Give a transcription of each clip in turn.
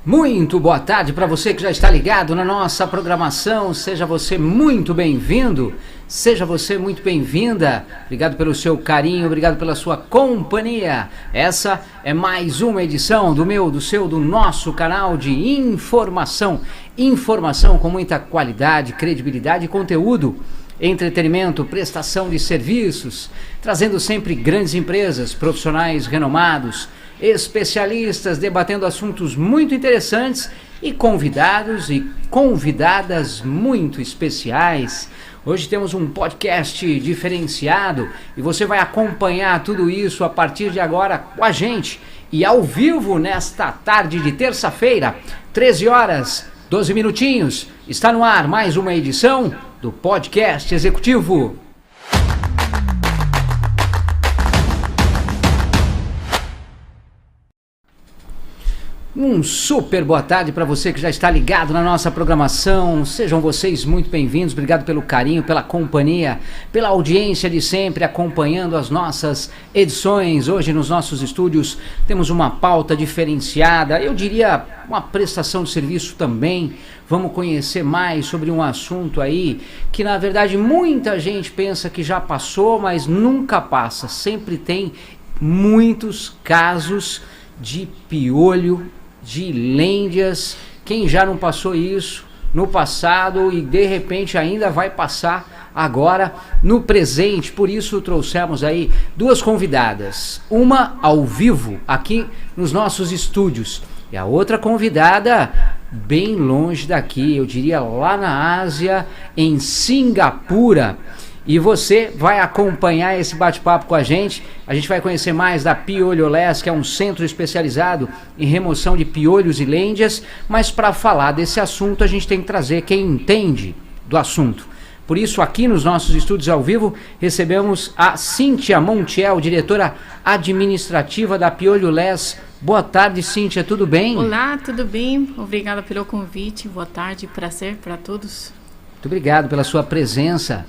Muito boa tarde para você que já está ligado na nossa programação. Seja você muito bem-vindo, seja você muito bem-vinda. Obrigado pelo seu carinho, obrigado pela sua companhia. Essa é mais uma edição do meu, do seu, do nosso canal de informação. Informação com muita qualidade, credibilidade e conteúdo. Entretenimento, prestação de serviços, trazendo sempre grandes empresas, profissionais renomados, especialistas debatendo assuntos muito interessantes e convidados e convidadas muito especiais. Hoje temos um podcast diferenciado e você vai acompanhar tudo isso a partir de agora com a gente e ao vivo nesta tarde de terça-feira, 13 horas, 12 minutinhos. Está no ar mais uma edição do Podcast Executivo. Um super boa tarde para você que já está ligado na nossa programação. Sejam vocês muito bem-vindos. Obrigado pelo carinho, pela companhia, pela audiência de sempre acompanhando as nossas edições. Hoje nos nossos estúdios temos uma pauta diferenciada, eu diria uma prestação de serviço também. Vamos conhecer mais sobre um assunto aí que na verdade muita gente pensa que já passou, mas nunca passa. Sempre tem muitos casos de piolho, de lêndias. Quem já não passou isso no passado e de repente ainda vai passar agora no presente. Por isso trouxemos aí duas convidadas, uma ao vivo aqui nos nossos estúdios e a outra convidada bem longe daqui, eu diria lá na Ásia, em Singapura. E você vai acompanhar esse bate-papo com a gente vai conhecer mais da Piolho-Less, que é um centro especializado em remoção de piolhos e lêndias, mas para falar desse assunto a gente tem que trazer quem entende do assunto. Por isso aqui nos nossos estúdios ao vivo recebemos a Cíntia Montiel, diretora administrativa da Piolho-Less. Boa tarde, Cíntia, tudo bem? Olá, tudo bem? Obrigada pelo convite, boa tarde, prazer para todos. Muito obrigado pela sua presença.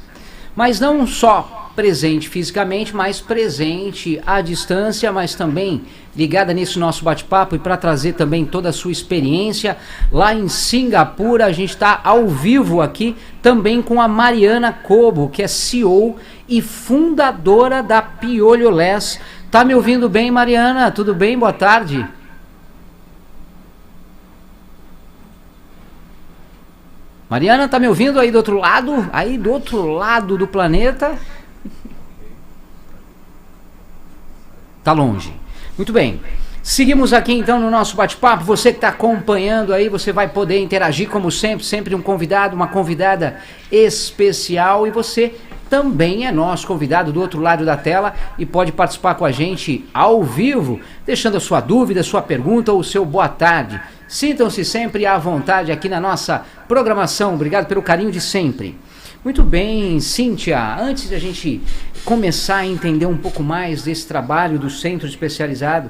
Mas não só presente fisicamente, mas presente à distância, mas também ligada nesse nosso bate-papo e para trazer também toda a sua experiência lá em Singapura. A gente está ao vivo aqui também com a Mariana Cobo, que é CEO e fundadora da Piolho-Less. Tá me ouvindo bem, Mariana? Tudo bem? Boa tarde. Mariana, tá me ouvindo aí do outro lado? Aí do outro lado do planeta? Tá longe. Muito bem. Seguimos aqui então no nosso bate-papo. Você que está acompanhando aí, você vai poder interagir como sempre. Sempre um convidado, uma convidada especial. E você também é nosso convidado do outro lado da tela e pode participar com a gente ao vivo, deixando a sua dúvida, sua pergunta ou o seu boa tarde. Sintam-se sempre à vontade aqui na nossa programação. Obrigado pelo carinho de sempre. Muito bem, Cíntia, antes de a gente começar a entender um pouco mais desse trabalho do centro especializado,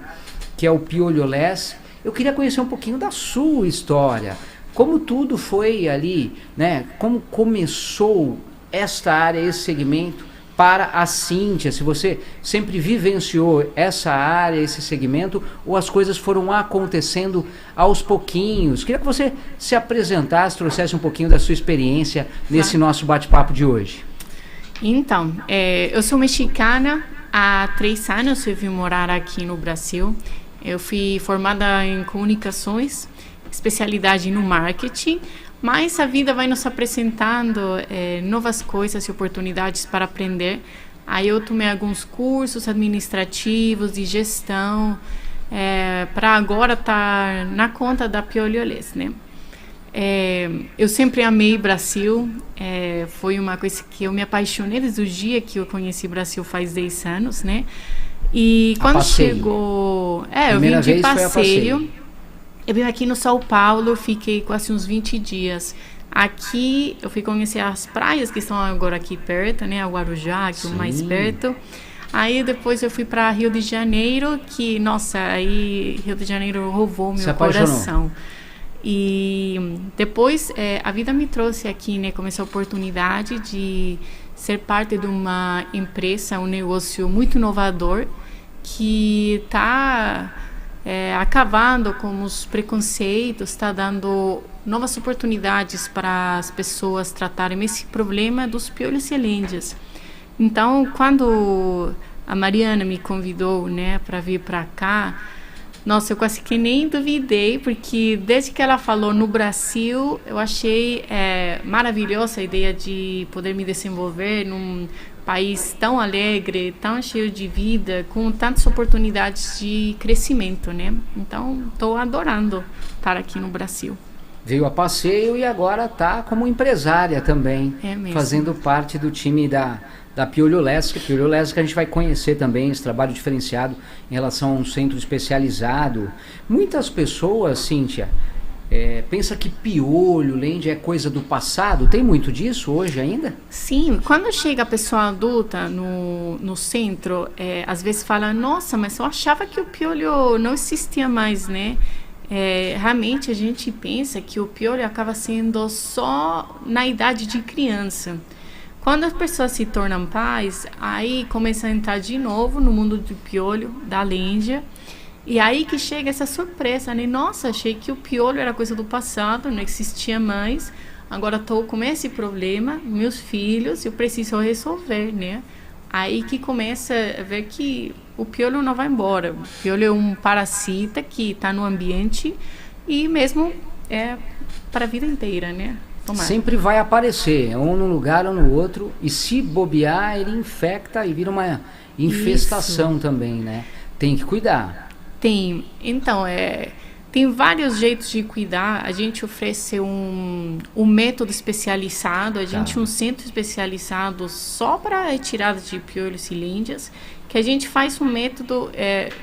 que é o Piolho-Less, eu queria conhecer um pouquinho da sua história. Como tudo foi ali, né? Como começou esta área, esse segmento para a Cíntia, se você sempre vivenciou essa área, esse segmento, ou as coisas foram acontecendo aos pouquinhos. Queria que você se apresentasse, trouxesse um pouquinho da sua experiência nesse nosso bate-papo de hoje. Então, eu sou mexicana, há 3 anos eu vim morar aqui no Brasil. Eu fui formada em comunicações, especialidade no marketing, mas a vida vai nos apresentando novas coisas e oportunidades para aprender. Aí eu tomei alguns cursos administrativos de gestão para agora estar na conta da Piolho-Less, né? Eu sempre amei Brasil, foi uma coisa que eu me apaixonei desde o dia que eu conheci o Brasil faz 10 anos, né? E quando chegou... eu vim de passeio. Eu vim aqui no São Paulo, fiquei quase uns 20 dias. Aqui eu fui conhecer as praias que estão agora aqui perto, né? A Guarujá, aqui o mais perto. Aí depois eu fui para Rio de Janeiro, que, nossa, aí Rio de Janeiro roubou meu coração. E depois a vida me trouxe aqui, né? Com essa oportunidade de ser parte de uma empresa, um negócio muito inovador, que está acabando com os preconceitos, está dando novas oportunidades para as pessoas tratarem esse problema dos piolhos e lêndias. Então, quando a Mariana me convidou, né, para vir para cá, nossa, eu quase que nem duvidei, porque desde que ela falou no Brasil, eu achei maravilhosa a ideia de poder me desenvolver num país tão alegre, tão cheio de vida, com tantas oportunidades de crescimento, né? Então, estou adorando estar aqui no Brasil. Veio a passeio e agora está como empresária também, fazendo parte do time da Piolho Lesc. Piolho Lesc, a gente vai conhecer também esse trabalho diferenciado em relação a um centro especializado. Muitas pessoas, Cíntia, pensa que piolho, lêndia é coisa do passado. Tem muito disso hoje ainda? Sim, quando chega a pessoa adulta no centro, às vezes fala, nossa, mas eu achava que o piolho não existia mais, né? Realmente a gente pensa que o piolho acaba sendo só na idade de criança. Quando as pessoas se tornam pais, aí começa a entrar de novo no mundo do piolho, da lêndia. E aí que chega essa surpresa, né? Nossa, achei que o piolho era coisa do passado, não existia mais. Agora estou com esse problema, meus filhos, eu preciso resolver, né? Aí que começa a ver que o piolho não vai embora. O piolho é um parasita que está no ambiente e mesmo para a vida inteira, né? Tomara. Sempre vai aparecer, ou num lugar ou no outro, e se bobear, ele infecta e vira uma infestação. Isso. Também, né? Tem que cuidar. Tem. Então, tem vários jeitos de cuidar. A gente oferece um método especializado, a gente um centro especializado só para retirada de piolhos e lêndias, que a gente faz um método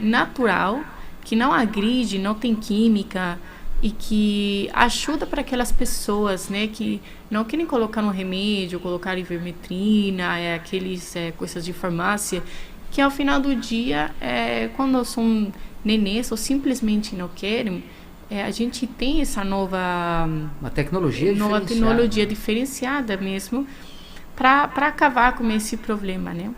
natural, que não agride, não tem química, e que ajuda para aquelas pessoas, né, que não querem colocar um remédio, colocar ivermectina, aqueles coisas de farmácia, que ao final do dia, quando são nenês ou simplesmente não querem, a gente tem essa nova tecnologia diferenciada mesmo para acabar com esse problema, né?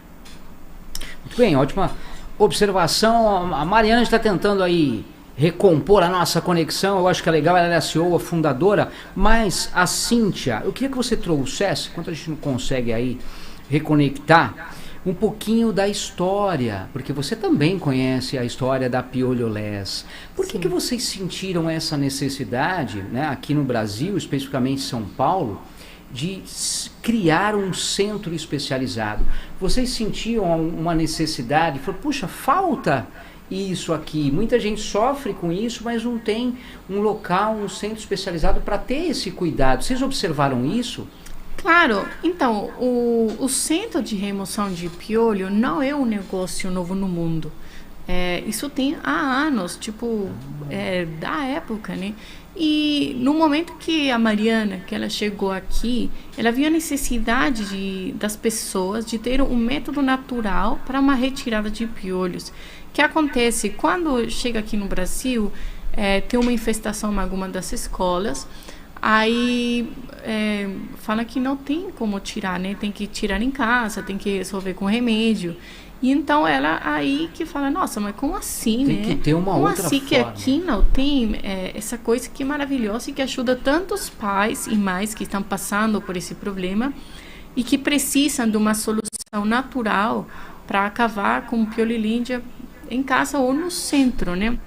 Muito bem, ótima observação. A Mariana está tentando aí recompor a nossa conexão. Eu acho que é legal, ela é a CEO, a fundadora, mas a Cíntia, eu queria que você trouxesse, enquanto a gente não consegue aí reconectar, um pouquinho da história, porque você também conhece a história da Piolho Lesc. Por que vocês sentiram essa necessidade, né, aqui no Brasil, especificamente em São Paulo, de criar um centro especializado? Vocês sentiam uma necessidade, falaram, puxa, falta isso aqui, muita gente sofre com isso, mas não tem um local, um centro especializado para ter esse cuidado. Vocês observaram isso? Claro, então, o centro de remoção de piolho não é um negócio novo no mundo. Isso tem há anos, da época, né? E no momento que a Mariana, que ela chegou aqui, ela viu a necessidade das pessoas de ter um método natural para uma retirada de piolhos. O que acontece? Quando chega aqui no Brasil, tem uma infestação em alguma das escolas, aí fala que não tem como tirar, né? Tem que tirar em casa, tem que resolver com remédio. E então ela aí que fala, nossa, mas como assim, tem né? Tem que ter uma como outra assim forma. Que aqui não tem essa coisa que é maravilhosa e que ajuda tantos pais e mães que estão passando por esse problema e que precisam de uma solução natural para acabar com o piolho e lêndia em casa ou no centro, né?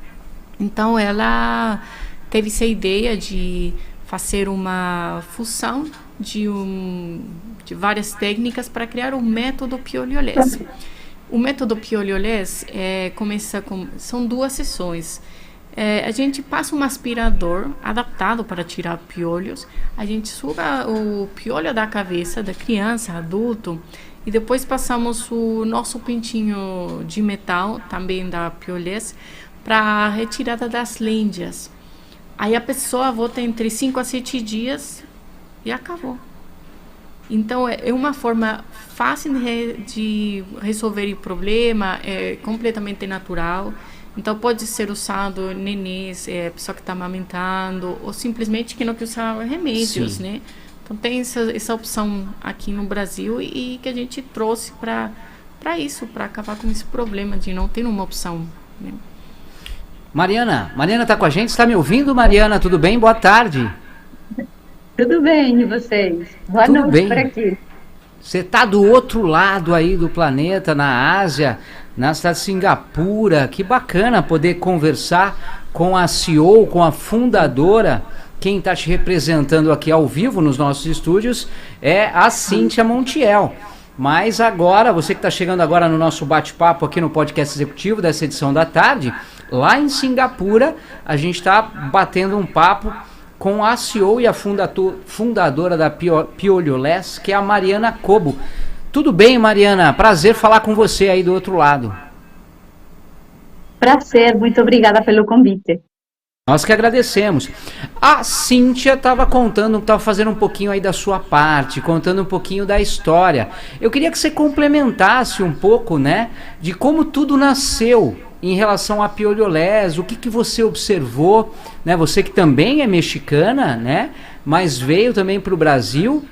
Então ela teve essa ideia de fazer uma fusão de várias técnicas para criar o método Piolho Lesc. O método Piolho Lesc são 2 sessões. A gente passa um aspirador adaptado para tirar piolhos, a gente suga o piolho da cabeça da criança, adulto, e depois passamos o nosso pintinho de metal, também da Piolho Lesc, para a retirada das lêndias. Aí a pessoa volta entre 5 a 7 dias e acabou. Então é uma forma fácil de resolver o problema, é completamente natural. Então pode ser usado nenês, pessoa que está amamentando, ou simplesmente que não quer usar remédios, Sim. né? Então tem essa opção aqui no Brasil e que a gente trouxe para isso, para acabar com esse problema de não ter uma opção, né? Mariana está com a gente? Está me ouvindo, Mariana? Tudo bem? Boa tarde. Tudo bem, e vocês? Boa Tudo noite bem. por aqui. Você está do outro lado aí do planeta, na Ásia, na cidade de Singapura. Que bacana poder conversar com a CEO, com a fundadora. Quem está te representando aqui ao vivo nos nossos estúdios é a Cíntia Montiel. Mas agora, você que está chegando agora no nosso bate-papo aqui no podcast executivo dessa edição da tarde, lá em Singapura, a gente está batendo um papo com a CEO e a fundadora da Piolho Less, que é a Mariana Cobo. Tudo bem, Mariana? Prazer falar com você aí do outro lado. Prazer, muito obrigada pelo convite. Nós que agradecemos. A Cíntia estava fazendo um pouquinho aí da sua parte, contando um pouquinho da história. Eu queria que você complementasse um pouco, né, de como tudo nasceu em relação a Piolho Less, o que você observou, né, você que também é mexicana, né, mas veio também para o Brasil.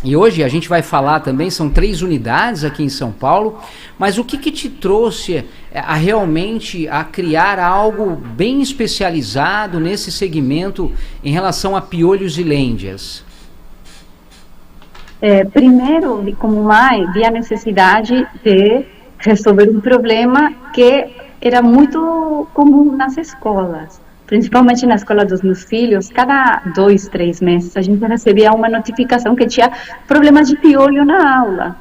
E hoje a gente vai falar também, são 3 unidades aqui em São Paulo, mas o que te trouxe realmente a criar algo bem especializado nesse segmento em relação a piolhos e lêndias? Primeiro, como mãe, vi a necessidade de resolver um problema que era muito comum nas escolas. Principalmente na escola dos meus filhos, cada 2, 3 meses a gente recebia uma notificação que tinha problemas de piolho na aula.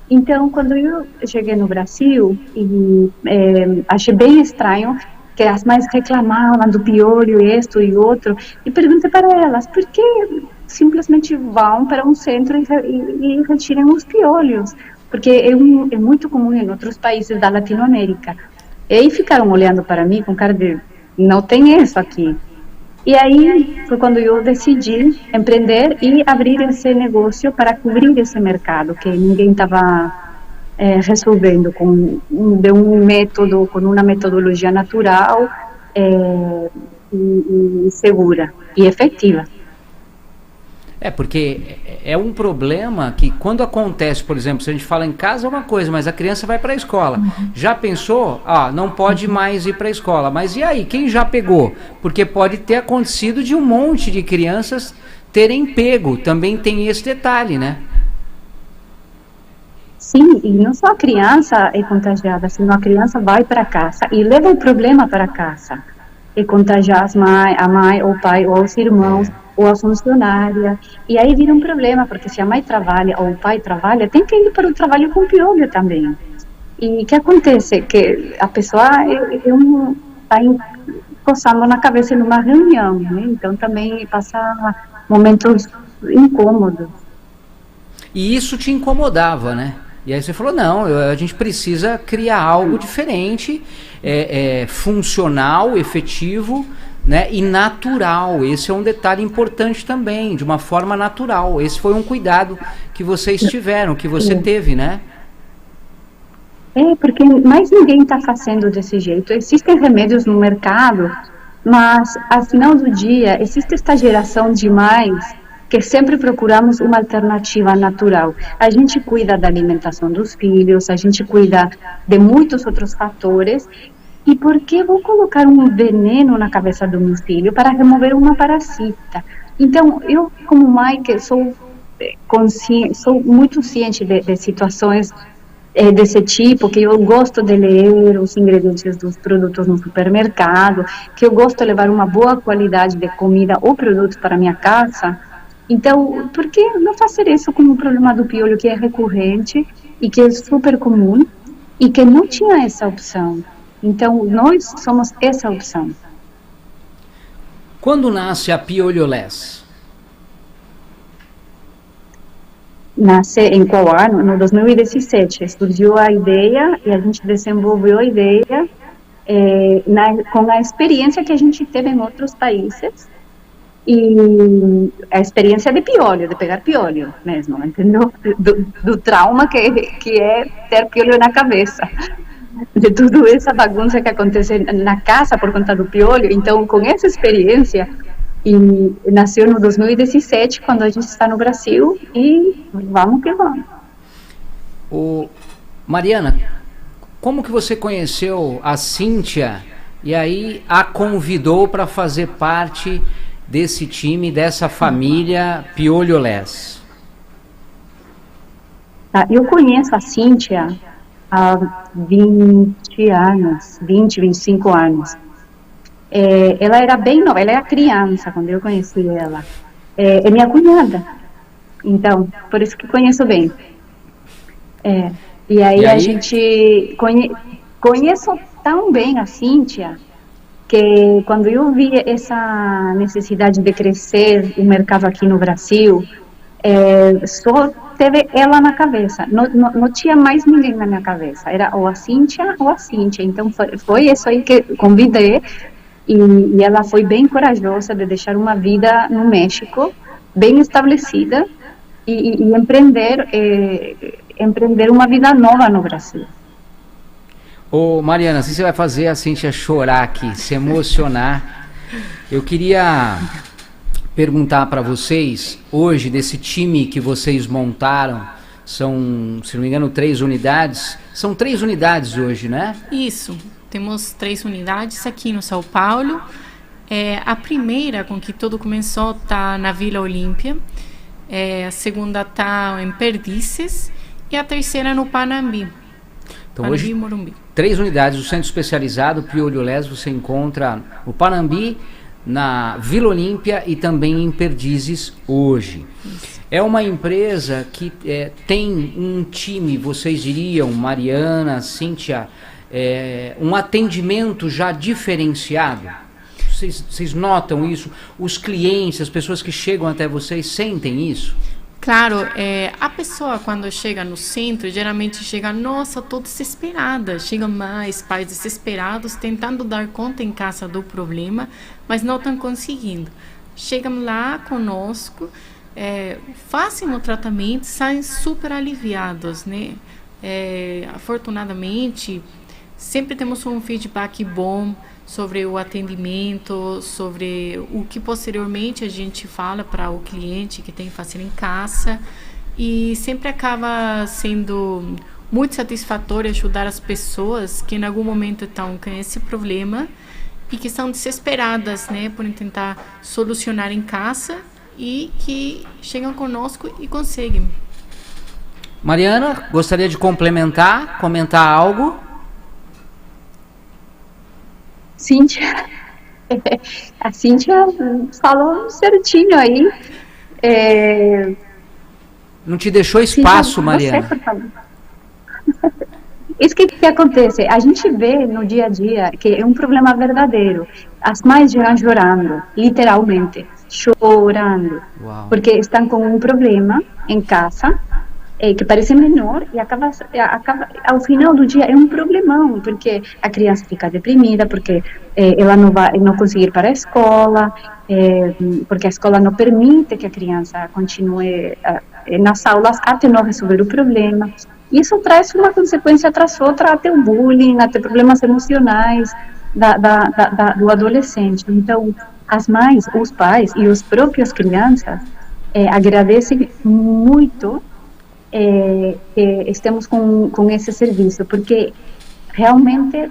Então, quando eu cheguei no Brasil, achei bem estranho que as mães reclamavam do piolho, isto e outro, e perguntei para elas, por que simplesmente vão para um centro e retiram os piolhos? Porque é muito comum em outros países da Latinoamérica. E aí ficaram olhando para mim com cara de... não tem isso aqui. E aí foi quando eu decidi empreender e abrir esse negócio para cobrir esse mercado que ninguém estava resolvendo com uma metodologia natural e segura e efetiva. Porque é um problema que quando acontece, por exemplo, se a gente fala em casa é uma coisa, mas a criança vai para a escola. Já pensou? Não pode mais ir para a escola. Mas e aí, quem já pegou? Porque pode ter acontecido de um monte de crianças terem pego. Também tem esse detalhe, né? Sim, e não só a criança é contagiada, senão a criança vai para casa e leva o problema para casa. E contagia a mãe, ou o pai, ou os irmãos, ou a funcionária. E aí vira um problema, porque se a mãe trabalha ou o pai trabalha, tem que ir para o trabalho com piolho também. E o que acontece? Que a pessoa está coçando na cabeça numa reunião, né? Então também passa momentos incômodos. E isso te incomodava, né? E aí você falou, não, a gente precisa criar algo diferente, funcional, efetivo, né, e natural. Esse é um detalhe importante também, de uma forma natural. Esse foi um cuidado que vocês tiveram, que você teve, né? Porque mais ninguém está fazendo desse jeito. Existem remédios no mercado, mas ao final do dia existe esta geração de mães que sempre procuramos uma alternativa natural. A gente cuida da alimentação dos filhos, a gente cuida de muitos outros fatores. E por que vou colocar um veneno na cabeça do meu filho para remover uma parasita? Então, eu como mãe que sou muito ciente de situações desse tipo, que eu gosto de ler os ingredientes dos produtos no supermercado, que eu gosto de levar uma boa qualidade de comida ou produtos para minha casa. Então, por que não fazer isso com o problema do piolho, que é recorrente e que é super comum e que não tinha essa opção? Então, nós somos essa opção. Quando nasce a Piolho Less? Nasce em qual ano? No 2017. Surgiu a ideia e a gente desenvolveu a ideia com a experiência que a gente teve em outros países. E a experiência de piolho, de pegar piolho mesmo, entendeu? Do trauma que é ter piolho na cabeça. De toda essa bagunça que acontece na casa por conta do piolho. Então, com essa experiência, nasceu no 2017, quando a gente está no Brasil, e vamos que vamos. Mariana, como que você conheceu a Cíntia e aí a convidou para fazer parte desse time, dessa família Piolho Less. Eu conheço a Cíntia há 20 anos, 25 anos. Ela era bem nova, ela era criança quando eu conheci ela. É minha cunhada, então, por isso que conheço bem. E aí a gente conheço tão bem a Cíntia, que quando eu vi essa necessidade de crescer o mercado aqui no Brasil, só teve ela na cabeça, não tinha mais ninguém na minha cabeça, era ou a Cíntia, então foi isso aí que convidei, e ela foi bem corajosa de deixar uma vida no México, bem estabelecida, e empreender uma vida nova no Brasil. Ô Mariana, se você vai fazer a Cíntia chorar aqui, se emocionar, eu queria perguntar para vocês, hoje, desse time que vocês montaram, são, se não me engano, 3 unidades, são 3 unidades hoje, né? Isso, temos 3 unidades aqui no São Paulo. A primeira, com que tudo começou, está na Vila Olímpia, a segunda está em Perdizes e a terceira no Panambi. Então, Panambi hoje, e Morumbi. 3 unidades do Centro Especializado Piolho Less você encontra no Panambi, na Vila Olímpia e também em Perdizes hoje. Isso. É uma empresa que tem um time, vocês diriam, Mariana, Cíntia, um atendimento já diferenciado? Vocês notam isso? Os clientes, as pessoas que chegam até vocês sentem isso? Claro, a pessoa quando chega no centro, geralmente chega, nossa, tô desesperada. Chegam mais pais desesperados, tentando dar conta em casa do problema, mas não estão conseguindo. Chegam lá conosco, fazem o tratamento, saem super aliviados, né? Afortunadamente, sempre temos um feedback bom sobre o atendimento, sobre o que posteriormente a gente fala para o cliente que tem que fazer em casa, e sempre acaba sendo muito satisfatório ajudar as pessoas que em algum momento estão com esse problema e que são desesperadas, né, por tentar solucionar em casa e que chegam conosco e conseguem. Mariana, gostaria de comentar algo? Cíntia, a Cíntia falou certinho aí. Não te deixou espaço, Cíntia, Mariana? Você, por favor. Isso que acontece, a gente vê no dia a dia que é um problema verdadeiro. As mães chegam chorando, literalmente, chorando. Uau. Porque estão com um problema em casa, que parece menor e acaba ao final do dia é um problemão, porque a criança fica deprimida, porque ela não consegue ir para a escola, porque a escola não permite que a criança continue nas aulas até não resolver o problema. Isso traz uma consequência atrás outra, até o bullying, até problemas emocionais do adolescente. Então, as mães, os pais e os próprios crianças agradecem muito que estamos com esse serviço, porque realmente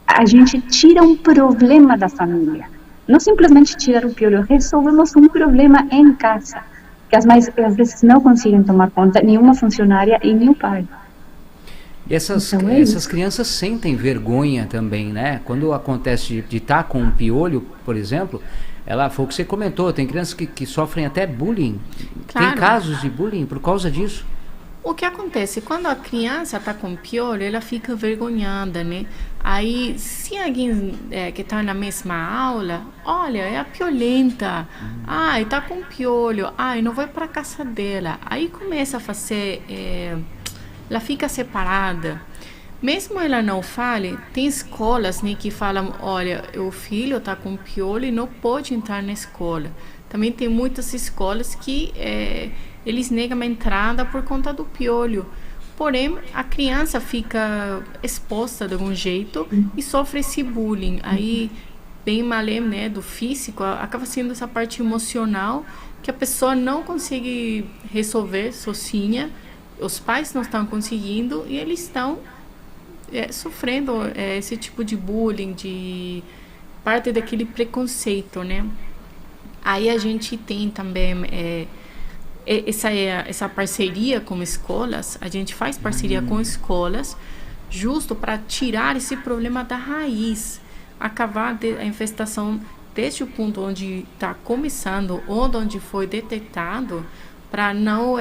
a gente tira um problema da família, não simplesmente tirar o piolho, resolvemos um problema em casa, que as mães às vezes não conseguem tomar conta, nenhuma funcionária e nem o pai. E essas crianças sentem vergonha também, né? Quando acontece de estar com um piolho, por exemplo, foi o que você comentou, tem crianças que sofrem até bullying. Claro. Tem casos de bullying por causa disso. O que acontece? Quando a criança está com piolho, ela fica envergonhada, né? Aí, se alguém que está na mesma aula, olha, é a piolenta, está com piolho, não vai para a casa dela. Aí começa a fazer, ela fica separada. Mesmo ela não fale, tem escolas, né, que falam, olha, o filho está com piolho e não pode entrar na escola. Também tem muitas escolas que eles negam a entrada por conta do piolho. Porém, a criança fica exposta de algum jeito e sofre esse bullying. Aí, bem além, né, do físico, acaba sendo essa parte emocional que a pessoa não consegue resolver sozinha. Os pais não estão conseguindo e eles estão sofrendo esse tipo de bullying, de parte daquele preconceito, né? Aí a gente tem também essa parceria com escolas, a gente faz parceria com escolas justo para tirar esse problema da raiz, acabar a infestação desde o ponto onde está começando, onde foi detectado, para não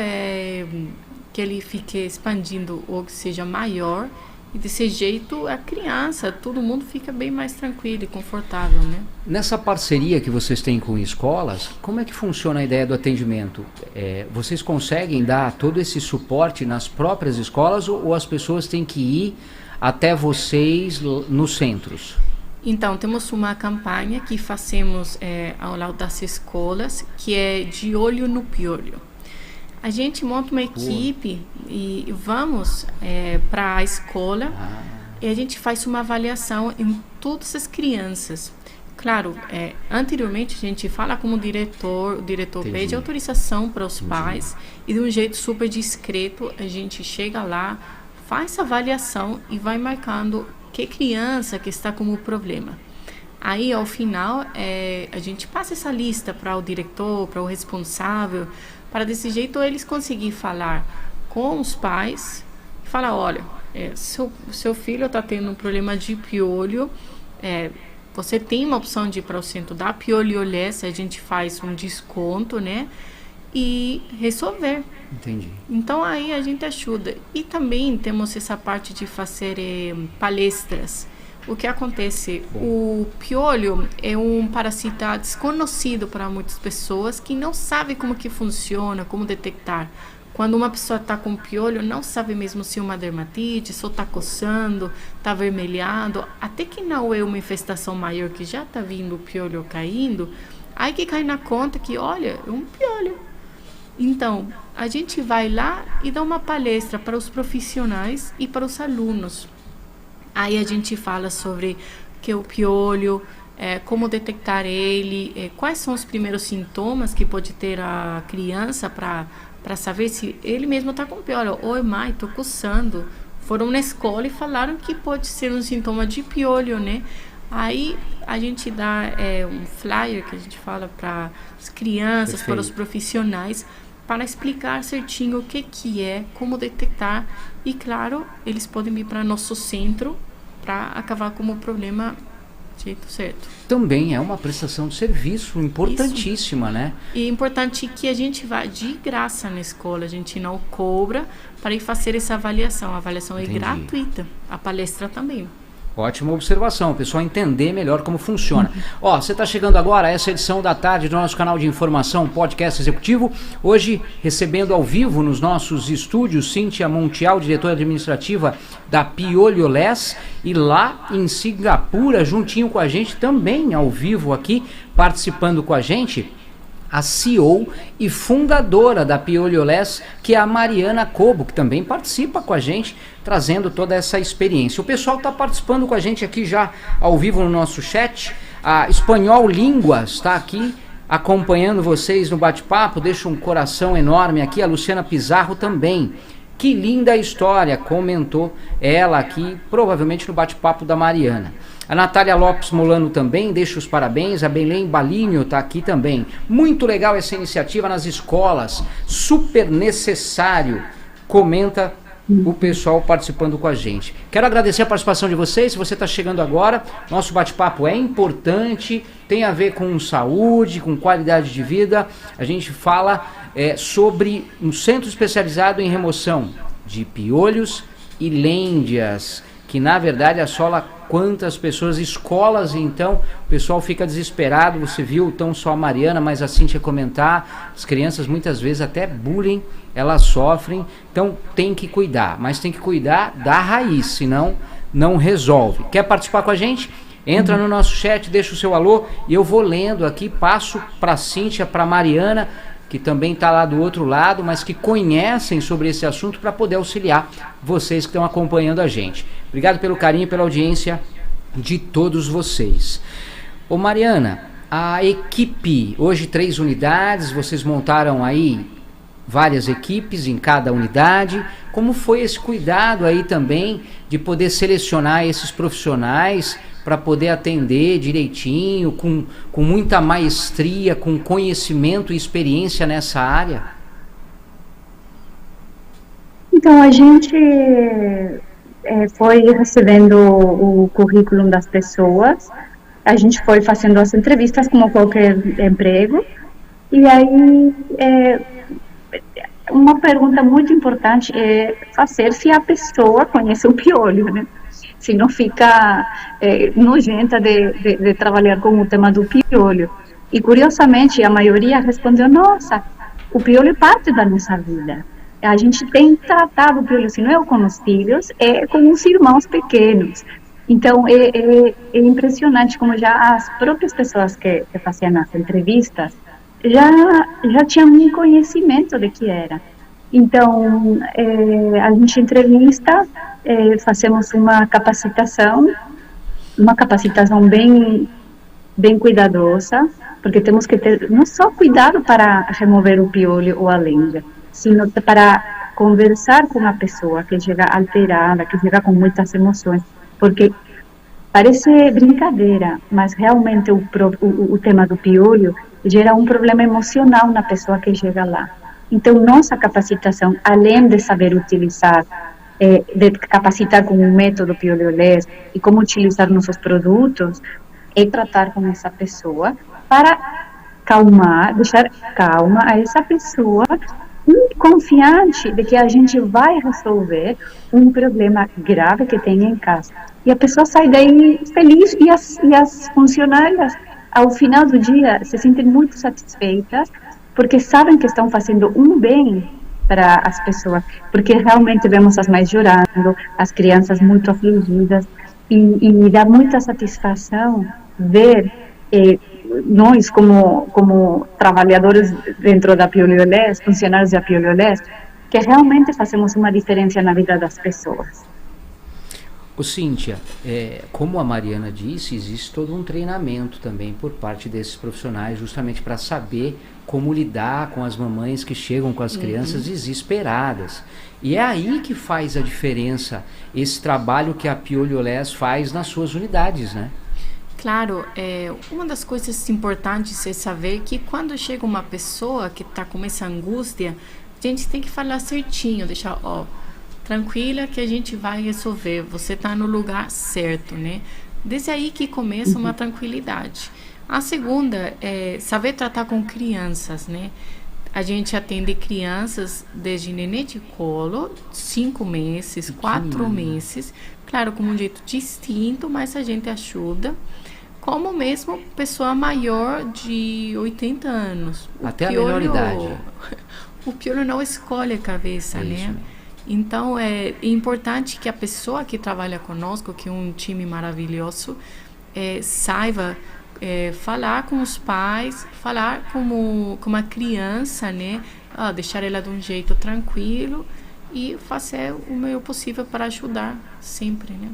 que ele fique expandindo ou que seja maior, e desse jeito a criança, todo mundo fica bem mais tranquilo e confortável, né? Nessa parceria que vocês têm com escolas, como é que funciona a ideia do atendimento? Vocês conseguem dar todo esse suporte nas próprias escolas ou as pessoas têm que ir até vocês nos centros? Então, temos uma campanha que fazemos ao lado das escolas, que é de olho no piolho. A gente monta uma equipe e vamos para a escola e a gente faz uma avaliação em todas as crianças. Claro, anteriormente a gente fala com o diretor pede autorização para os pais e de um jeito super discreto a gente chega lá, faz a avaliação e vai marcando que criança que está com o problema. Aí, ao final, a gente passa essa lista para o diretor, para o responsável, para desse jeito eles conseguirem falar com os pais e falar, olha, seu filho está tendo um problema de piolho, você tem uma opção de ir para o centro da Pioliolés, a gente faz um desconto, né? E resolver. Entendi. Então aí a gente ajuda. E também temos essa parte de fazer palestras. O que acontece? O piolho é um parasita desconhecido para muitas pessoas que não sabem como que funciona, como detectar. Quando uma pessoa está com piolho, não sabe mesmo se é uma dermatite, se está coçando, está avermelhado. Até que não é uma infestação maior que já está vindo o piolho caindo, aí que cai na conta que, olha, é um piolho. Então, a gente vai lá e dá uma palestra para os profissionais e para os alunos. Aí a gente fala sobre que o piolho, como detectar ele, quais são os primeiros sintomas que pode ter a criança para saber se ele mesmo está com piolho. Oi, mãe, estou coçando. Foram na escola e falaram que pode ser um sintoma de piolho, né? Aí a gente dá um flyer que a gente fala para as crianças, para os profissionais, para explicar certinho o que é, como detectar. E, claro, eles podem vir para nosso centro para acabar com o problema do jeito certo. Também é uma prestação de serviço importantíssima, Isso. né? E é importante que a gente vá de graça na escola, a gente não cobra para ir fazer essa avaliação. A avaliação é gratuita, a palestra também. Ótima observação, o pessoal entender melhor como funciona. Ó, você está chegando agora a essa edição da tarde do nosso canal de informação Podcast Executivo. Hoje, recebendo ao vivo nos nossos estúdios Cíntia Montiel, diretora administrativa da Pioliolés, e lá em Singapura, juntinho com a gente, também ao vivo aqui, participando com a gente, a CEO e fundadora da Pioliolés, que é a Mariana Cobo, que também participa com a gente, trazendo toda essa experiência. O pessoal está participando com a gente aqui já ao vivo no nosso chat. A Espanhol Línguas está aqui acompanhando vocês no bate-papo, deixa um coração enorme aqui. A Luciana Pizarro também. Que linda história, comentou ela aqui, provavelmente no bate-papo da Mariana. A Natália Lopes Molano também deixa os parabéns. A Belém Balinho está aqui também. Muito legal essa iniciativa nas escolas, super necessário, comenta o pessoal participando com a gente. Quero agradecer a participação de vocês. Se você está chegando agora, nosso bate-papo é importante, tem a ver com saúde, com qualidade de vida. A gente fala sobre um centro especializado em remoção de piolhos e lêndias, que na verdade assola quantas pessoas, escolas. Então o pessoal fica desesperado. Você viu tão só a Mariana, mas a Cíntia comentar, as crianças muitas vezes até bullying elas sofrem, então tem que cuidar, mas tem que cuidar da raiz, senão não resolve. Quer participar com a gente? Entra no nosso chat, deixa o seu alô e eu vou lendo aqui, passo para a Cíntia, para a Mariana, que também está lá do outro lado, mas que conhecem sobre esse assunto para poder auxiliar vocês que estão acompanhando a gente. Obrigado pelo carinho, pela audiência de todos vocês. Ô Mariana, a equipe, hoje 3 unidades, vocês montaram aí várias equipes em cada unidade. Como foi esse cuidado aí também de poder selecionar esses profissionais para poder atender direitinho, com muita maestria, com conhecimento e experiência nessa área? Então, a gente foi recebendo o currículo das pessoas, a gente foi fazendo as entrevistas como qualquer emprego, e aí uma pergunta muito importante é fazer se a pessoa conhece o piolho, né? Se não fica nojenta de trabalhar com o tema do piolho. E, curiosamente, a maioria respondeu, nossa, o piolho é parte da nossa vida. A gente tem tratado o piolho, se não é com os filhos, é com os irmãos pequenos. Então, é impressionante como já as próprias pessoas que faziam as entrevistas já tinham um conhecimento de que era. Então, a gente entrevista, fazemos uma capacitação bem cuidadosa, porque temos que ter não só cuidado para remover o piolho ou a lenha, sino para conversar com a pessoa que chega alterada, que chega com muitas emoções, porque parece brincadeira, mas realmente o tema do piolho gera um problema emocional na pessoa que chega lá. Então, nossa capacitação, além de saber utilizar, de capacitar com o método piolho-less e como utilizar nossos produtos, é tratar com essa pessoa para deixar calma a essa pessoa, confiante de que a gente vai resolver um problema grave que tem em casa. E a pessoa sai daí feliz e as funcionárias, ao final do dia, se sentem muito satisfeitas, porque sabem que estão fazendo um bem para as pessoas, porque realmente vemos as mães chorando, as crianças muito afligidas, e dá muita satisfação ver nós, como trabalhadores dentro da piolho-less, funcionários da piolho-less, que realmente fazemos uma diferença na vida das pessoas. Ô Cíntia, como a Mariana disse, existe todo um treinamento também por parte desses profissionais, justamente para saber como lidar com as mamães que chegam com as crianças desesperadas. E é aí que faz a diferença esse trabalho que a piolho-less faz nas suas unidades, né? Claro, uma das coisas importantes é saber que quando chega uma pessoa que está com essa angústia, a gente tem que falar certinho, deixar, tranquila que a gente vai resolver, você está no lugar certo, né? Desde aí que começa uma tranquilidade. A segunda é saber tratar com crianças, né? A gente atende crianças desde nenê de colo, 5 meses, 4 meses, claro, com um jeito distinto, mas a gente ajuda, como mesmo pessoa maior de 80 anos. Até a menor idade. O piolho não escolhe a cabeça, né? Isso. Então, é importante que a pessoa que trabalha conosco, que é um time maravilhoso, saiba falar com os pais, falar com a criança, né? Deixar ela de um jeito tranquilo e fazer o melhor possível para ajudar sempre, né?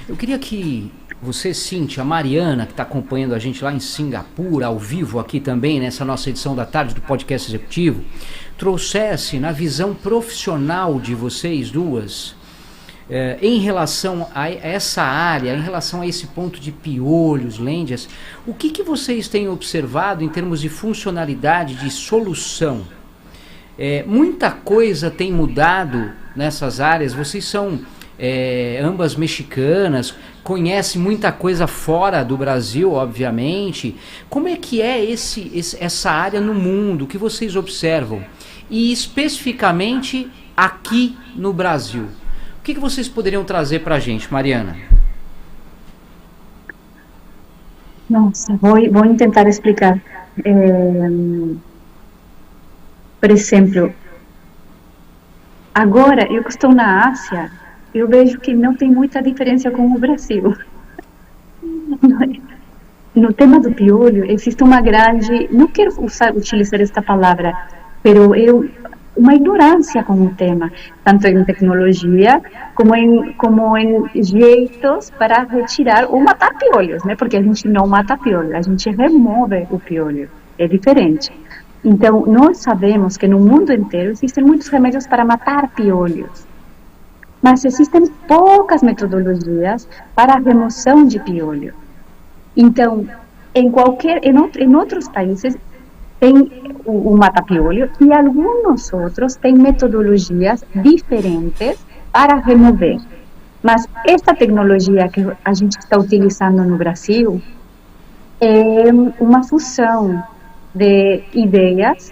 Eu queria que você, Cíntia, a Mariana, que está acompanhando a gente lá em Singapura, ao vivo aqui também, nessa nossa edição da tarde do podcast executivo, trouxesse na visão profissional de vocês duas, em relação a essa área, em relação a esse ponto de piolhos, lêndias, o que vocês têm observado em termos de funcionalidade, de solução? Muita coisa tem mudado nessas áreas, vocês são ambas mexicanas, conhecem muita coisa fora do Brasil, obviamente. Como é que é essa área no mundo, o que vocês observam? E especificamente aqui no Brasil. O que vocês poderiam trazer para a gente, Mariana? Nossa, vou tentar explicar. Por exemplo, agora eu que estou na Ásia, eu vejo que não tem muita diferença com o Brasil. No tema do piolho, existe uma grande, não quero utilizar esta palavra, uma ignorância com o tema, tanto em tecnologia como em jeitos para retirar ou matar piolhos, né? Porque a gente não mata piolho, a gente remove o piolho, é diferente. Então, nós sabemos que no mundo inteiro existem muitos remédios para matar piolhos, mas existem poucas metodologias para a remoção de piolho. Então, em outros países tem o mata-piolho e alguns outros têm metodologias diferentes para remover. Mas esta tecnologia que a gente está utilizando no Brasil é uma fusão de ideias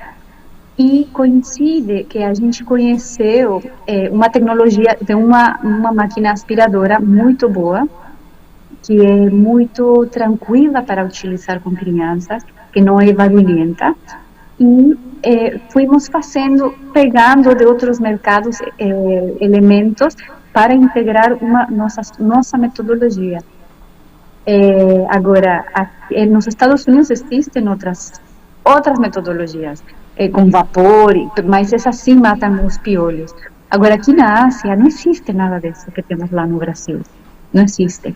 e coincide que a gente conheceu uma tecnologia de uma máquina aspiradora muito boa, que é muito tranquila para utilizar com crianças, que não é barulhenta, e fomos pegando de outros mercados elementos para integrar nossa metodologia. Agora, nos Estados Unidos existem outras metodologias, com vapor, mas essas sim matam os piolhos. Agora, aqui na Ásia não existe nada disso que temos lá no Brasil, não existe.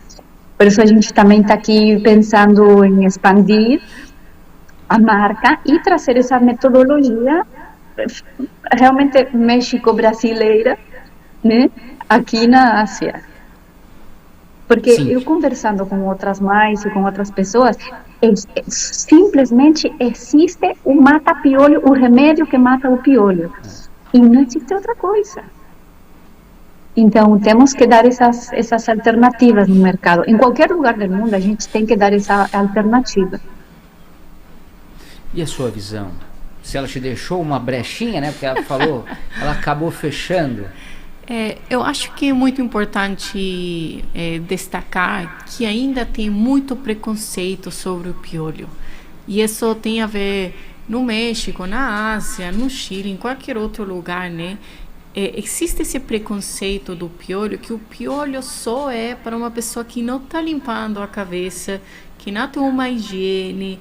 Por isso a gente também está aqui pensando em expandir a marca e trazer essa metodologia realmente México-brasileira, né, aqui na Ásia. Porque sim, eu conversando com outras mães e com outras pessoas, simplesmente existe o mata-piolho, o remédio que mata o piolho. E não existe outra coisa. Então, temos que dar essas alternativas no mercado. Em qualquer lugar do mundo, a gente tem que dar essa alternativa. E a sua visão? Se ela te deixou uma brechinha, né? Porque ela falou, ela acabou fechando. Eu acho que é muito importante destacar que ainda tem muito preconceito sobre o piolho. E isso tem a ver no México, na Ásia, no Chile, em qualquer outro lugar, né? Existe esse preconceito do piolho, que o piolho só é para uma pessoa que não está limpando a cabeça, que não tem uma higiene,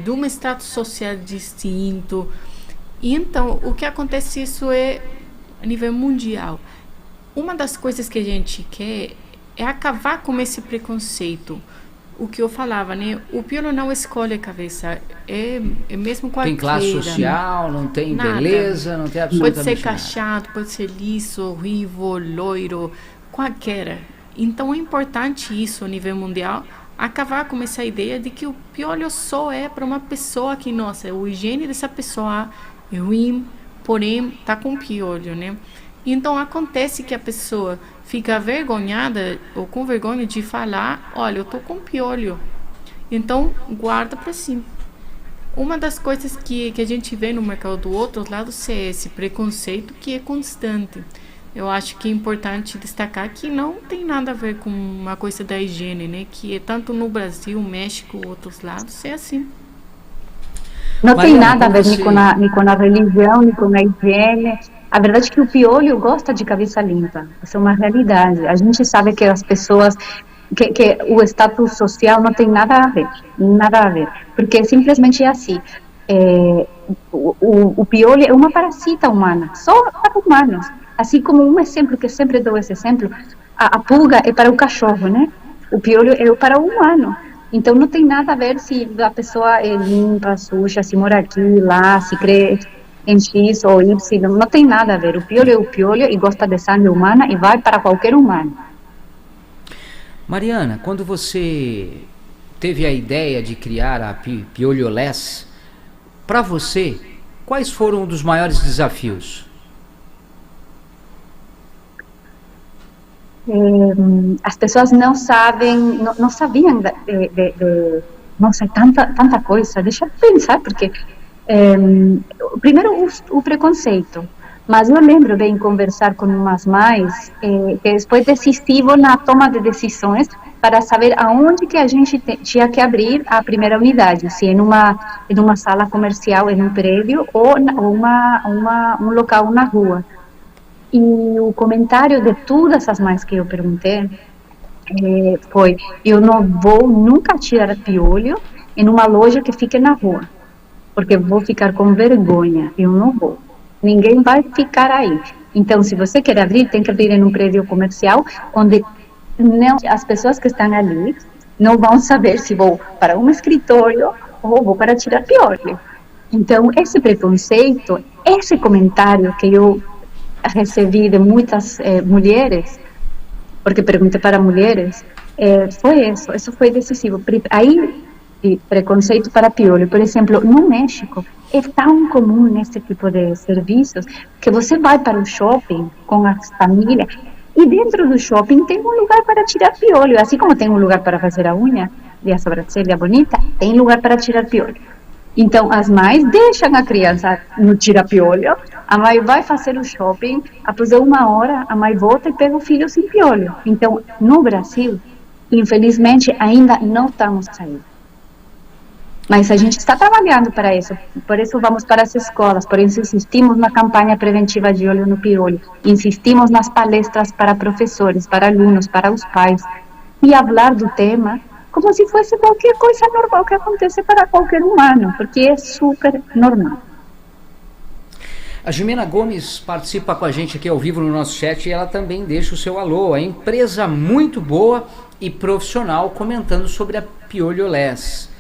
de um status social distinto. E então, o que acontece isso a nível mundial. Uma das coisas que a gente quer é acabar com esse preconceito. O que eu falava, né? O piolho não escolhe a cabeça, é mesmo qualquer. Tem classe social, não tem nada. Beleza, não tem absolutamente nada. Pode ser cacheado, pode ser liso, ruivo, loiro, qualquer. Então é importante isso a nível mundial, acabar com essa ideia de que o piolho só é para uma pessoa que, nossa, a higiene dessa pessoa é ruim, porém está com piolho, né? Então acontece que a pessoa fica vergonhada ou com vergonha de falar, olha, eu tô com piolho. Então guarda para si. Uma das coisas que a gente vê no mercado do outro lado é esse preconceito que é constante. Eu acho que é importante destacar que não tem nada a ver com uma coisa da higiene, né? Que é tanto no Brasil, México, outros lados, é assim. Não tem nada a ver nem com a religião, nem com a higiene. A verdade é que o piolho gosta de cabeça limpa. Isso é uma realidade. A gente sabe que as pessoas, que o status social não tem nada a ver. Nada a ver. Porque simplesmente é assim. O piolho é uma parasita humana. Só para humanos. Assim como um exemplo, que sempre dou esse exemplo, a pulga é para o cachorro, né? O piolho é para o humano. Então não tem nada a ver se a pessoa é limpa, suja, se mora aqui, lá, se crê em X ou Y, não tem nada a ver. O piolho é o piolho e gosta de sangue humana e vai para qualquer humano. Mariana, quando você teve a ideia de criar a Piolholess, para você, quais foram um dos maiores desafios? As pessoas não sabiam nossa, tanta coisa. Deixa eu pensar, porque primeiro o preconceito, mas eu lembro bem conversar com umas mães que foi decisivo na toma de decisões para saber aonde que a gente tinha que abrir a primeira unidade, se em uma sala comercial, em um prédio ou um local na rua. E o comentário de todas as mães que eu perguntei foi: eu não vou nunca tirar piolho em uma loja que fique na rua, porque vou ficar com vergonha, eu não vou. Ninguém vai ficar aí. Então, se você quer abrir, tem que abrir em um prédio comercial, onde as pessoas que estão ali não vão saber se vou para um escritório ou vou para tirar piolho. Então, esse preconceito, esse comentário que eu recebi de muitas mulheres, porque perguntei para mulheres, foi isso foi decisivo. Aí, preconceito para piolho, por exemplo, no México, é tão comum nesse tipo de serviços que você vai para o shopping com a família e dentro do shopping tem um lugar para tirar piolho, assim como tem um lugar para fazer a unha e a sobrancelha bonita, tem lugar para tirar piolho. Então, as mães deixam a criança no tira-piolho, a mãe vai fazer o shopping, após de 1 hora, a mãe volta e pega o filho sem piolho. Então, no Brasil, infelizmente, ainda não estamos saindo. Mas a gente está trabalhando para isso, por isso vamos para as escolas, por isso insistimos na campanha preventiva de olho no piolho, insistimos nas palestras para professores, para alunos, para os pais, e falar do tema como se fosse qualquer coisa normal que acontece para qualquer humano, porque é super normal. A Jimena Gomes participa com a gente aqui ao vivo no nosso chat e ela também deixa o seu alô. A empresa muito boa e profissional comentando sobre a Piolho-less.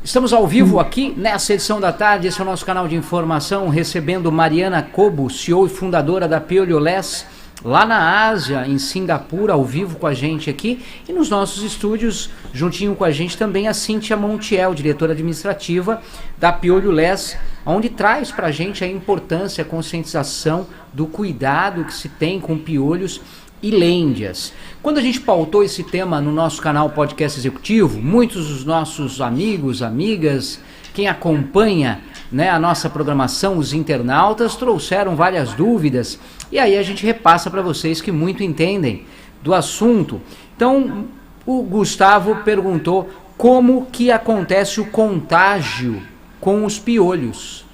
Estamos ao vivo aqui nessa edição da tarde, esse é o nosso canal de informação, recebendo Mariana Cobo, CEO e fundadora da Piolho-less, lá na Ásia, em Singapura, ao vivo com a gente aqui, e nos nossos estúdios, juntinho com a gente também a Cíntia Montiel, diretora administrativa da Piolho-less, onde traz pra gente a importância, a conscientização do cuidado que se tem com piolhos e lêndias. Quando a gente pautou esse tema no nosso canal Podcast Executivo, muitos dos nossos amigos, amigas, quem acompanha, né, a nossa programação, os internautas, trouxeram várias dúvidas e aí a gente repassa para vocês que muito entendem do assunto. Então, o Gustavo perguntou como que acontece o contágio com os piolhos.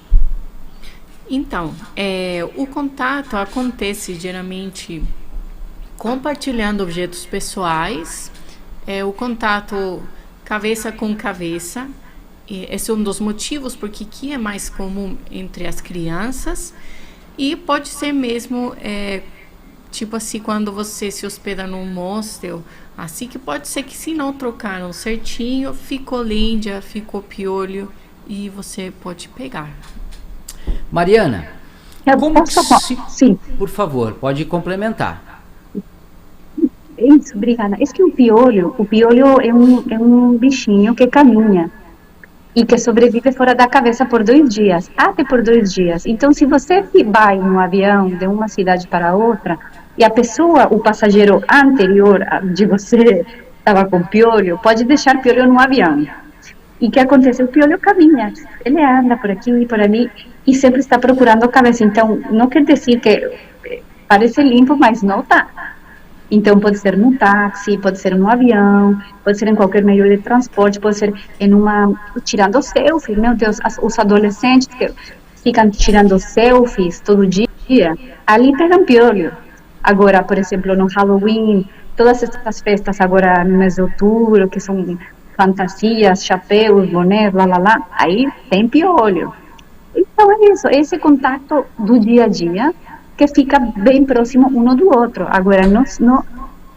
Então, o contato acontece geralmente compartilhando objetos pessoais, o contato cabeça com cabeça. Esse é um dos motivos porque aqui é mais comum entre as crianças e pode ser mesmo tipo assim, quando você se hospeda num hostel, assim que pode ser que se não trocaram certinho, ficou lêndia, ficou piolho e você pode pegar. Mariana, Sim. Por favor, pode complementar. Isso, obrigada. É que o piolho é um bichinho que caminha e que sobrevive fora da cabeça por 2 dias, até por 2 dias. Então, se você vai no avião de uma cidade para outra e a pessoa, o passageiro anterior de você estava com piolho, pode deixar piolho no avião. E o que acontece? O piolho caminha, ele anda por aqui e por ali e sempre está procurando a cabeça. Então, não quer dizer que parece limpo, mas não está. Então, pode ser no táxi, pode ser no avião, pode ser em qualquer meio de transporte, pode ser tirando selfies. Meu Deus, os adolescentes que ficam tirando selfies todo dia, ali pegam piolho. Agora, por exemplo, no Halloween, todas essas festas agora no mês de outubro, que são fantasias, chapéus, bonés, aí tem piolho. Então é isso, esse contato do dia a dia, que fica bem próximo um do outro. Agora,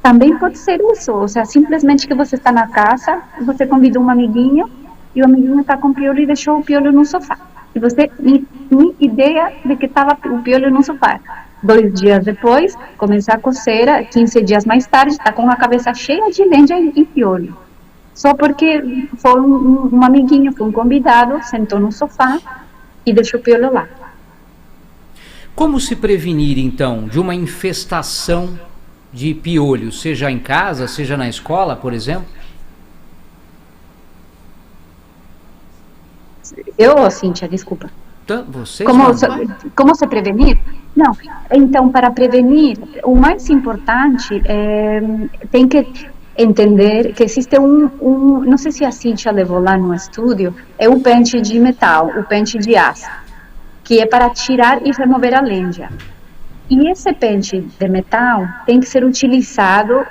também pode ser isso, ou seja, simplesmente que você está na casa, você convidou um amiguinho, e o amiguinho está com piolho e deixou o piolho no sofá. E você nem ideia de que estava o piolho no sofá. 2 dias depois, começa a coceira, 15 dias mais tarde, está com a cabeça cheia de lêndia e piolho. Só porque foi um amiguinho, foi um convidado, sentou no sofá e deixou o piolho lá. Como se prevenir, então, de uma infestação de piolhos, seja em casa, seja na escola, por exemplo? Cíntia, desculpa. Vocês como se prevenir? Não, então, para prevenir, o mais importante tem que entender que existe não sei se a Cíntia levou lá no estúdio, é o pente de metal, o pente de aço, que é para tirar e remover a lêndia. E esse pente de metal tem que ser utilizado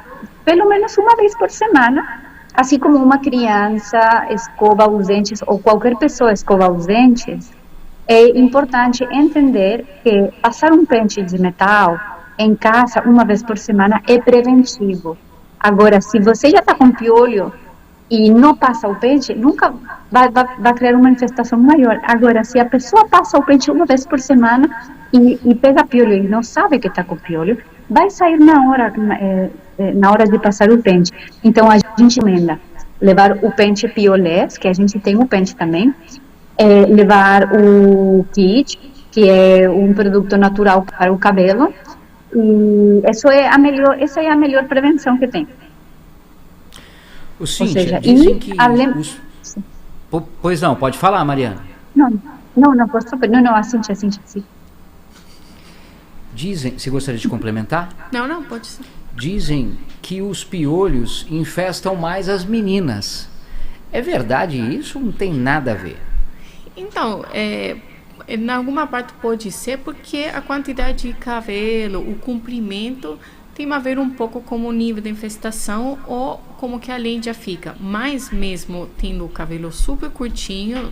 pelo menos uma vez por semana, assim como uma criança escova os dentes ou qualquer pessoa escova os dentes. É importante entender que passar um pente de metal em casa uma vez por semana é preventivo. Agora, se você já está com piolho, e não passa o pente, nunca vai criar uma infestação maior. Agora, se a pessoa passa o pente uma vez por semana e pega piolho e não sabe que está com piolho, vai sair na hora de passar o pente. Então, a gente recomenda levar o pente piolés, que a gente tem o pente também, levar o kit, que é um produto natural para o cabelo, e essa é a melhor prevenção que tem. O Cíntia, dizem que... Pois não, pode falar, Mariana. Não, posso... Não, a Cíntia. Dizem, você gostaria de complementar? Não, pode ser. Dizem que os piolhos infestam mais as meninas. É verdade isso? Não tem nada a ver. Então, em alguma parte pode ser porque a quantidade de cabelo, o comprimento tem a ver um pouco com o nível de infestação ou como que a lente fica. Mas mesmo tendo o cabelo super curtinho,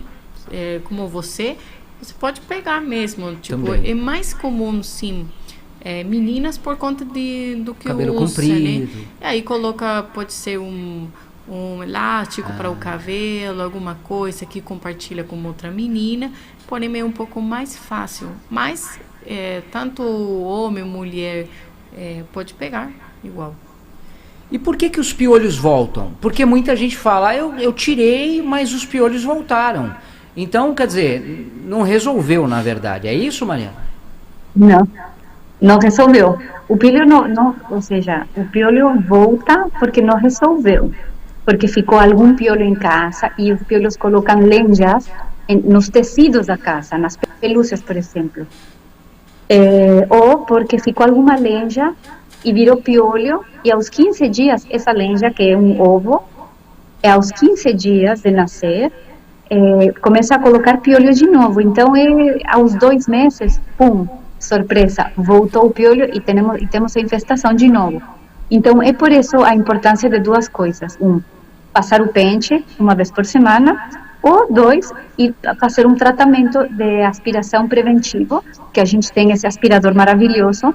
como você pode pegar mesmo. Tipo, é mais comum, sim, meninas por conta do que cabelo usa, comprido. né? Aí pode ser um elástico para o cabelo, alguma coisa que compartilha com outra menina, porém é um pouco mais fácil. Mas tanto homem ou mulher pode pegar igual. E por que os piolhos voltam? Porque muita gente fala, eu tirei, mas os piolhos voltaram. Então, quer dizer, não resolveu, na verdade. É isso, Mariana? Não resolveu. O piolho ou seja, o piolho volta porque não resolveu. Porque ficou algum piolho em casa e os piolhos colocam lenhas nos tecidos da casa, nas pelúcias, por exemplo. Ou porque ficou alguma lenha e virou piolho, e aos 15 dias, essa lenha, que é um ovo, aos 15 dias de nascer, começa a colocar piolho de novo. Então, aos 2 meses, pum, surpresa, voltou o piolho e temos a infestação de novo. Então, é por isso a importância de 2 coisas. Passar o pente uma vez por semana, ou 2, ir fazer um tratamento de aspiração preventivo, que a gente tem esse aspirador maravilhoso,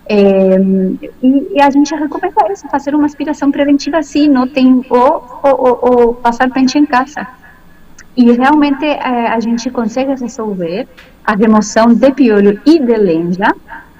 e a gente recomenda isso, fazer uma aspiração preventiva assim, não tem, ou passar pente em casa. E realmente a gente consegue resolver a remoção de piolho e de lenha,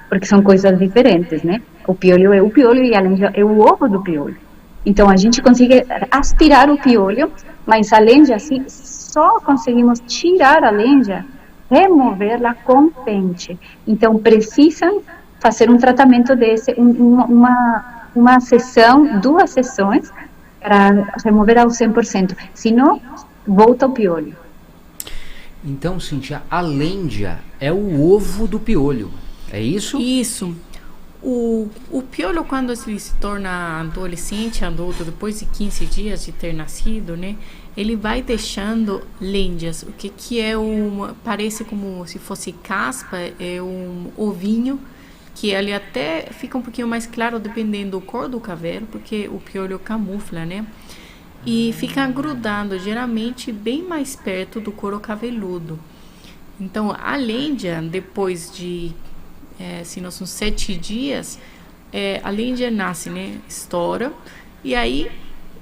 porque são coisas diferentes, né? O piolho é o piolho e a lenha é o ovo do piolho. Então a gente consegue aspirar o piolho, mas a lenha, assim, só conseguimos tirar a lenha, removê-la com pente. Então precisam fazer um tratamento desse, uma sessão, 2 sessões, para remover ao 100%. Senão, volta o piolho. Então, Cíntia, a lenha é o ovo do piolho, é isso? Isso. O piolho, quando ele se torna adolescente, adulto, depois de 15 dias de ter nascido, né, ele vai deixando lenhas. O que é parece como se fosse caspa, é um ovinho, que ele até fica um pouquinho mais claro dependendo do cor do cabelo, porque o piolho camufla, né? E fica grudado, geralmente bem mais perto do couro cabeludo. Então, a lenha, depois de se não são 7 dias, a lenha nasce, né? Estoura. E aí,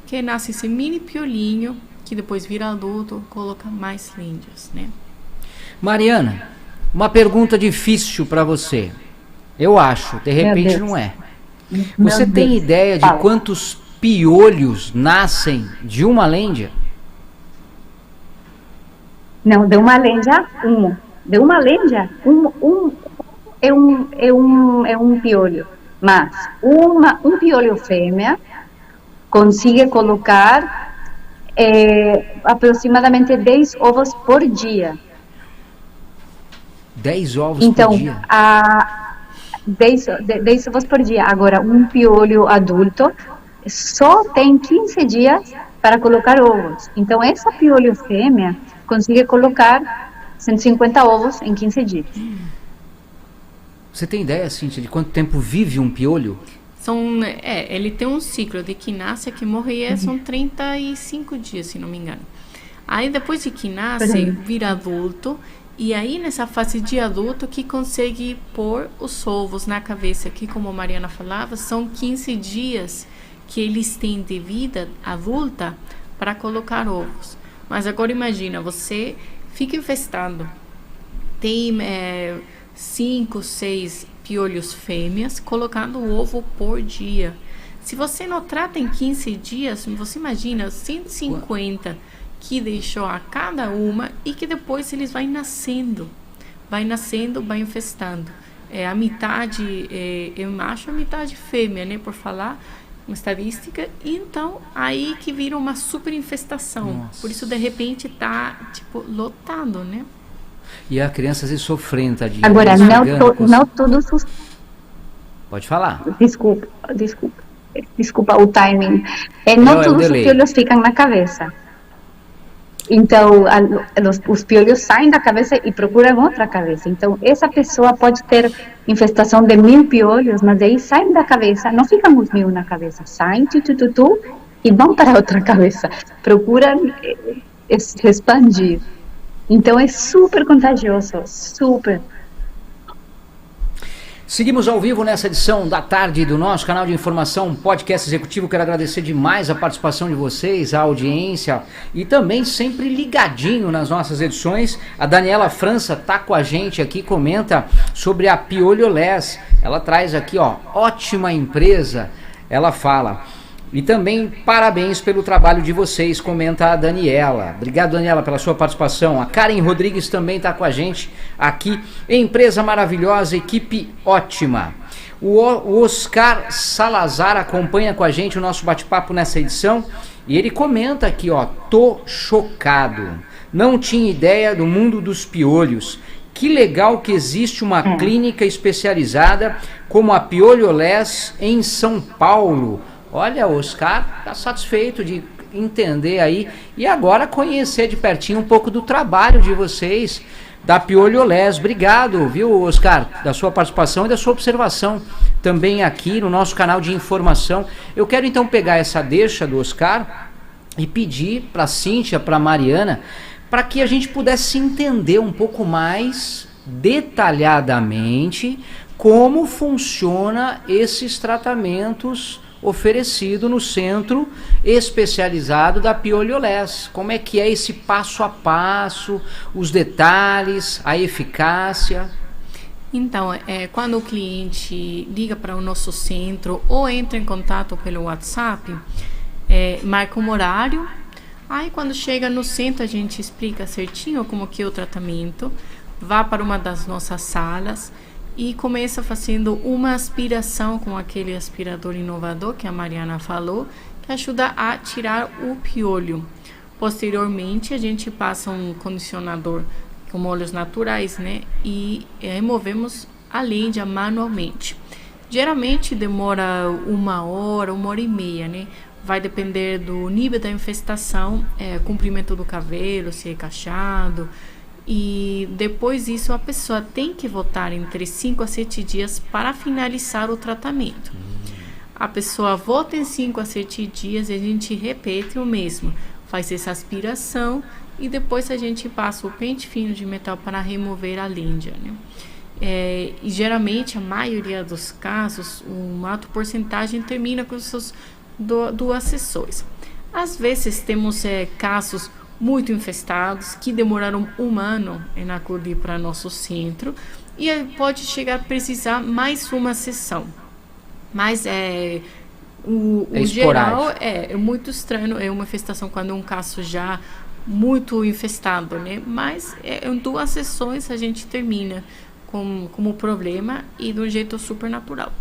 que nasce esse mini piolinho, que depois vira adulto, coloca mais lenhas, né? Mariana, uma pergunta difícil para você. Eu acho, de repente não é. Você tem ideia de quantos piolhos nascem de uma lenha? Não, de uma lenha, de uma lenha, é um piolho, mas um piolho fêmea consegue colocar aproximadamente 10 ovos por dia. 10 ovos por dia? Então, 10 ovos por dia. Agora, um piolho adulto só tem 15 dias para colocar ovos. Então, essa piolho fêmea consegue colocar 150 ovos em 15 dias. Você tem ideia, Cíntia, de quanto tempo vive um piolho? Ele tem um ciclo de que nasce a que morre, são 35 dias, se não me engano. Aí, depois de que nasce, vira adulto. E aí, nessa fase de adulto, que consegue pôr os ovos na cabeça, que, como a Mariana falava, são 15 dias que eles têm de vida adulta para colocar ovos. Mas agora imagina, você fica infestado, tem 5, 6 piolhos fêmeas colocando o ovo por dia. Se você não trata em 15 dias, você imagina 150 que deixou a cada uma e que depois eles vai nascendo, vai infestando. A metade é macho, a metade fêmea, né, por falar uma estadística, e então aí que vira uma super infestação. Nossa. Por isso de repente tá tipo lotado, né? E a criança se sofrendo, tadinha. Agora, não todos os... Pode falar. Desculpa o timing. Não todos os piolhos ficam na cabeça. Então, os piolhos saem da cabeça e procuram outra cabeça. Então, essa pessoa pode ter infestação de 1000 piolhos, mas aí saem da cabeça, não ficam os 1000 na cabeça, saem e vão para outra cabeça. Procuram expandir. Então, é super contagioso, super. Seguimos ao vivo nessa edição da tarde do nosso canal de informação Podcast Executivo. Quero agradecer demais a participação de vocês, a audiência e também sempre ligadinho nas nossas edições. A Daniela França está com a gente aqui, comenta sobre a Piolholess. Ela traz aqui, ótima empresa, ela fala. E também parabéns pelo trabalho de vocês, comenta a Daniela. Obrigado, Daniela, pela sua participação. A Karen Rodrigues também está com a gente aqui. Empresa maravilhosa, equipe ótima. O Oscar Salazar acompanha com a gente o nosso bate-papo nessa edição. E ele comenta aqui, tô chocado. Não tinha ideia do mundo dos piolhos. Que legal que existe uma clínica especializada como a Piolholess em São Paulo. Olha, o Oscar está satisfeito de entender aí e agora conhecer de pertinho um pouco do trabalho de vocês, da Piolholess. Obrigado, viu, Oscar, da sua participação e da sua observação também aqui no nosso canal de informação. Eu quero então pegar essa deixa do Oscar e pedir para a Cíntia, para a Mariana, para que a gente pudesse entender um pouco mais detalhadamente como funciona esses tratamentos oferecido no centro especializado da Piolholess. Como é que é esse passo a passo, os detalhes, a eficácia? Então, quando o cliente liga para o nosso centro ou entra em contato pelo WhatsApp, marca um horário. Aí quando chega no centro a gente explica certinho como que é o tratamento, vá para uma das nossas salas e começa fazendo uma aspiração com aquele aspirador inovador que a Mariana falou, que ajuda a tirar o piolho. Posteriormente, a gente passa um condicionador com óleos naturais, né? E removemos a lêndia manualmente. Geralmente demora 1 hora, 1 hora e meia, né? Vai depender do nível da infestação, comprimento do cabelo, se é cacheado. E depois disso a pessoa tem que voltar entre 5 a 7 dias para finalizar o tratamento. A pessoa volta em 5 a 7 dias e a gente repete o mesmo. Faz essa aspiração e depois a gente passa o pente fino de metal para remover a lêndia, né? E geralmente a maioria dos casos, uma alta porcentagem termina com essas 2 sessões. Às vezes temos casos muito infestados, que demoraram 1 ano em acudir para nosso centro e pode chegar a precisar mais uma sessão. Mas o geral é muito estranho, é uma infestação quando é um caso já muito infestado, né? Mas em 2 sessões a gente termina com o problema e de um jeito super natural.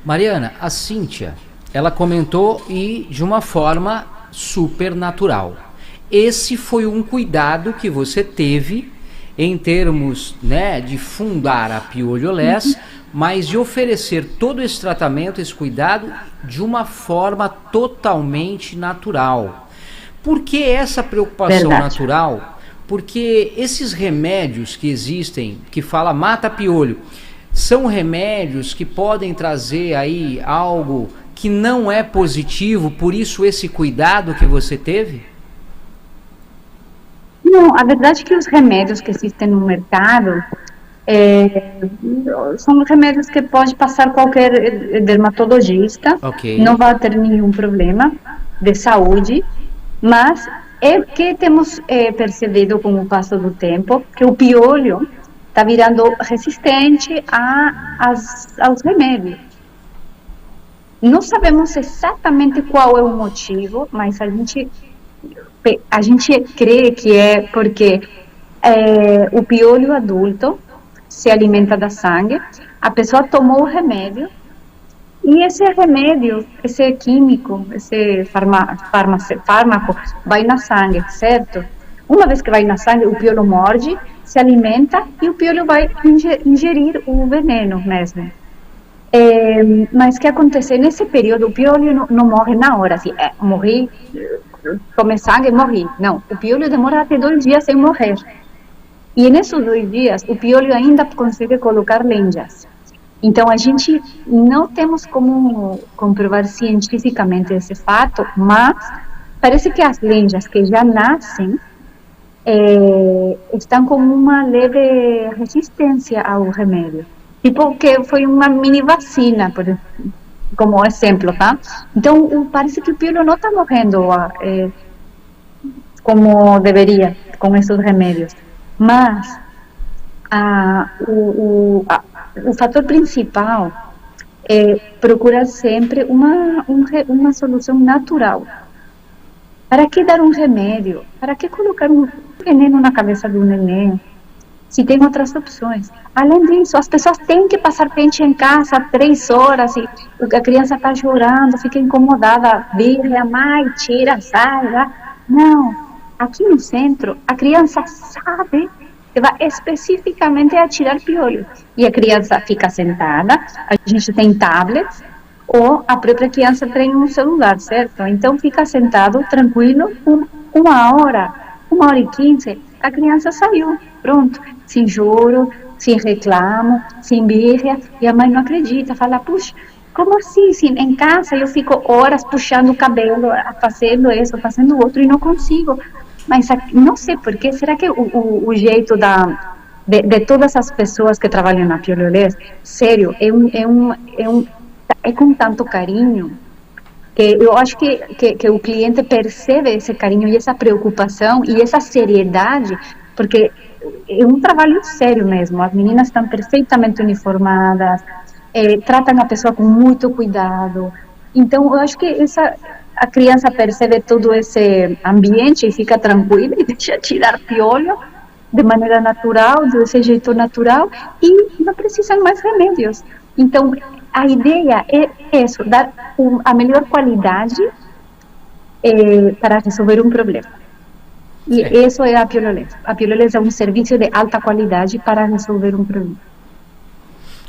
Mariana, a Cíntia, ela comentou e de uma forma super natural. Esse foi um cuidado que você teve em termos, né, de fundar a Piolholess, mas de oferecer todo esse tratamento, esse cuidado de uma forma totalmente natural. Por que essa preocupação natural? Porque esses remédios que existem, que fala mata piolho, são remédios que podem trazer aí algo que não é positivo, por isso esse cuidado que você teve? Não, a verdade é que os remédios que existem no mercado são remédios que pode passar qualquer dermatologista, não vai ter nenhum problema de saúde, Mas é que temos percebido com o passo do tempo que o piolho está virando resistente aos remédios. Não sabemos exatamente qual é o motivo, mas a gente crê que é porque o piolho adulto se alimenta da sangue, a pessoa tomou o remédio, e esse remédio, esse químico, esse fármaco, vai na sangue, certo? Uma vez que vai na sangue, o piolho morde, se alimenta, e o piolho vai ingerir o veneno mesmo. Mas o que acontece? Nesse período, o piolho não morre na hora, assim, morri, tomei sangue, morri. Não, o piolho demora até 2 dias sem morrer. E nesses 2 dias, o piolho ainda consegue colocar lenhas. Então, a gente não temos como comprovar cientificamente esse fato, mas parece que as lenhas que já nascem estão com uma leve resistência ao remédio. Tipo que foi uma mini vacina, como exemplo, tá? Então, parece que o piolho não está morrendo como deveria com esses remédios. Mas o fator principal é procurar sempre uma solução natural. Para que dar um remédio? Para que colocar um veneno na cabeça do neném? Se tem outras opções. Além disso, as pessoas têm que passar pente em casa 3 horas e a criança está chorando, fica incomodada, birra, mãe, tira, sai, vai. Não. Aqui no centro, a criança sabe que vai especificamente a tirar piolho. E a criança fica sentada, a gente tem tablets, ou a própria criança tem um celular, certo? Então fica sentado, tranquilo, 1h15, a criança saiu, pronto. Sem choro, sem reclamo, sem birra, e a mãe não acredita, fala, puxa, como assim? Em casa eu fico horas puxando o cabelo, fazendo isso, fazendo outro, e não consigo. Mas não sei porquê, será que o jeito de todas as pessoas que trabalham na Piololés, sério, é com tanto carinho, que eu acho que o cliente percebe esse carinho e essa preocupação e essa seriedade, porque é um trabalho sério mesmo, as meninas estão perfeitamente uniformadas, tratam a pessoa com muito cuidado, então eu acho que a criança percebe todo esse ambiente e fica tranquila e deixa tirar piolho de maneira natural, desse jeito natural, e não precisam mais remédios. Então, a ideia é isso, dar a melhor qualidade para resolver um problema. E isso é a Piololés. A Piololés é um serviço de alta qualidade para resolver um problema.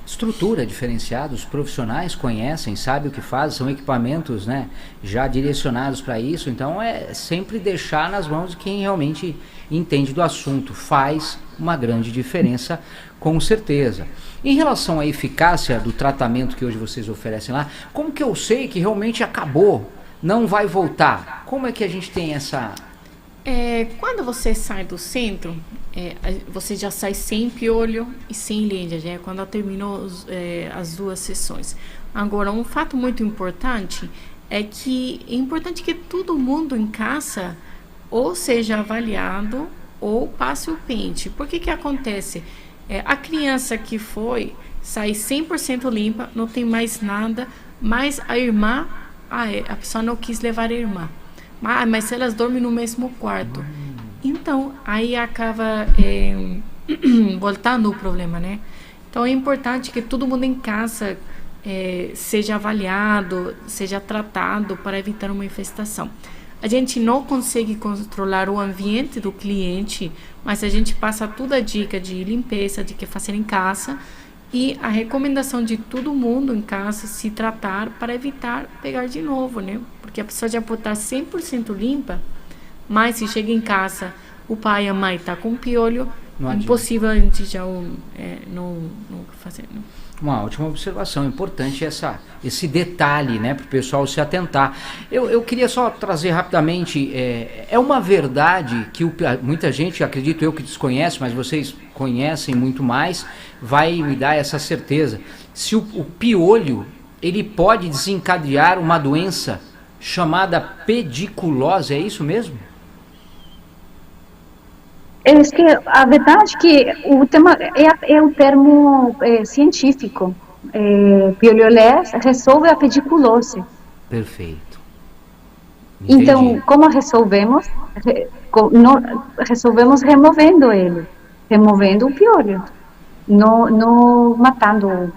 Estrutura diferenciada, os profissionais conhecem, sabem o que fazem, são equipamentos, né, já direcionados para isso, então é sempre deixar nas mãos de quem realmente entende do assunto, faz uma grande diferença, com certeza. Em relação à eficácia do tratamento que hoje vocês oferecem lá, como que eu sei que realmente acabou, não vai voltar? Como é que a gente tem essa... Quando você sai do centro, você já sai sem piolho e sem lenha, já quando terminou as 2 sessões. Agora, um fato muito importante é que todo mundo em casa ou seja avaliado ou passe o pente. Por que acontece? A criança que sai 100% limpa, não tem mais nada, mas a irmã, a pessoa não quis levar a irmã. Mas elas dormem no mesmo quarto. Então, aí acaba voltando o problema, né? Então, é importante que todo mundo em casa seja avaliado, seja tratado para evitar uma infestação. A gente não consegue controlar o ambiente do cliente, mas a gente passa toda a dica de limpeza, de que fazer em casa, e a recomendação de todo mundo em casa se tratar para evitar pegar de novo, né? Porque a pessoa já pode estar 100% limpa, mas se chega em casa, o pai e a mãe tá com piolho, impossível a gente já não fazer, né? Uma ótima observação, importante esse detalhe, né, para o pessoal se atentar. Eu queria só trazer rapidamente, é uma verdade que muita gente, acredito eu que desconhece, mas vocês conhecem muito mais, vai me dar essa certeza. Se o piolho, ele pode desencadear uma doença chamada pediculose, é isso mesmo? É que a verdade é que o tema é o termo científico. Pioliolés resolve a pediculose. Perfeito. Entendi. Então, como resolvemos? Resolvemos removendo ele, removendo o piolho, não matando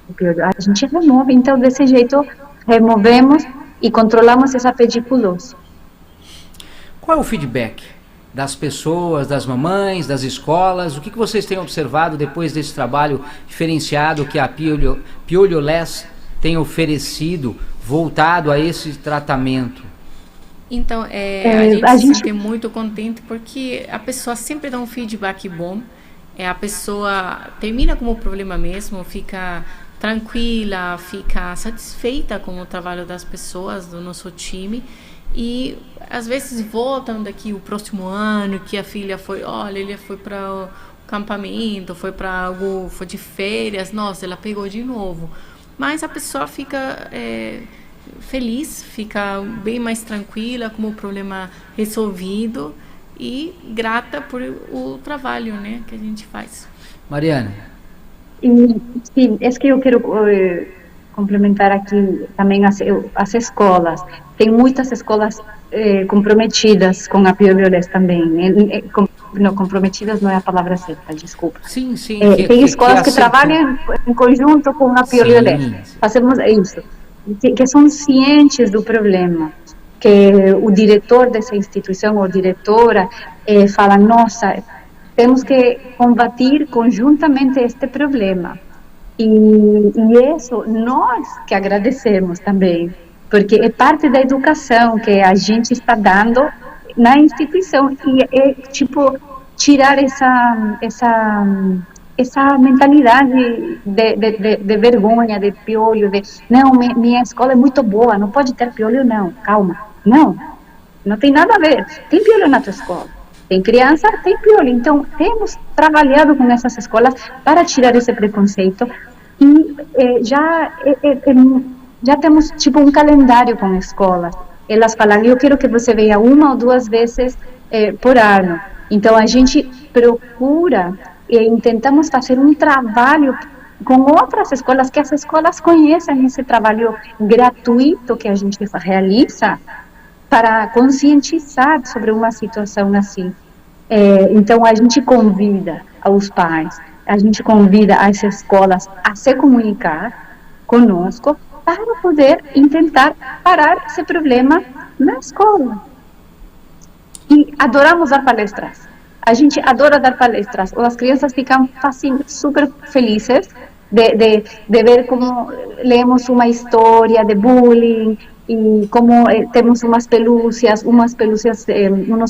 o piolho. A gente remove, então desse jeito removemos e controlamos essa pediculose. Qual é o feedback das pessoas, das mamães, das escolas? O que vocês têm observado depois desse trabalho diferenciado que a Pioliolés tem oferecido, voltado a esse tratamento? Então, a gente se sente muito contente porque a pessoa sempre dá um feedback bom. A pessoa termina com o problema mesmo, fica tranquila, fica satisfeita com o trabalho das pessoas, do nosso time. E às vezes voltam daqui o próximo ano, que a filha foi, olha, ele foi para o campamento, foi de férias, nossa, ela pegou de novo. Mas a pessoa fica feliz, fica bem mais tranquila com o problema resolvido e grata por o trabalho, né, que a gente faz. Mariana. Sim, é que eu quero complementar aqui também as escolas. Tem muitas escolas comprometidas com a Pioliolés também. Não, comprometidas não é a palavra certa, desculpa. Sim, sim. Tem escolas que trabalham em conjunto com a Pioliolés. Fazemos isso. Que são cientes do problema, que o diretor dessa instituição ou diretora fala, nossa, temos que combater conjuntamente este problema. E isso nós que agradecemos também, porque é parte da educação que a gente está dando na instituição, e é tipo tirar essa mentalidade de vergonha, de piolho, não, minha escola é muito boa, não pode ter piolho, não, calma, não tem nada a ver, tem piolho na tua escola, tem criança, tem piolho, então temos trabalhado com essas escolas para tirar esse preconceito, e já temos tipo um calendário com escolas, elas falam, eu quero que você venha 1 ou 2 vezes por ano, então a gente procura e tentamos fazer um trabalho com outras escolas, que as escolas conheçam esse trabalho gratuito que a gente realiza para conscientizar sobre uma situação assim. Então, a gente convida os pais, a gente convida as escolas a se comunicar conosco para poder tentar parar esse problema na escola. E adoramos dar palestras. A gente adora dar palestras. As crianças ficam assim, super felizes de ver como lemos uma história de bullying e como temos umas pelúcias, uns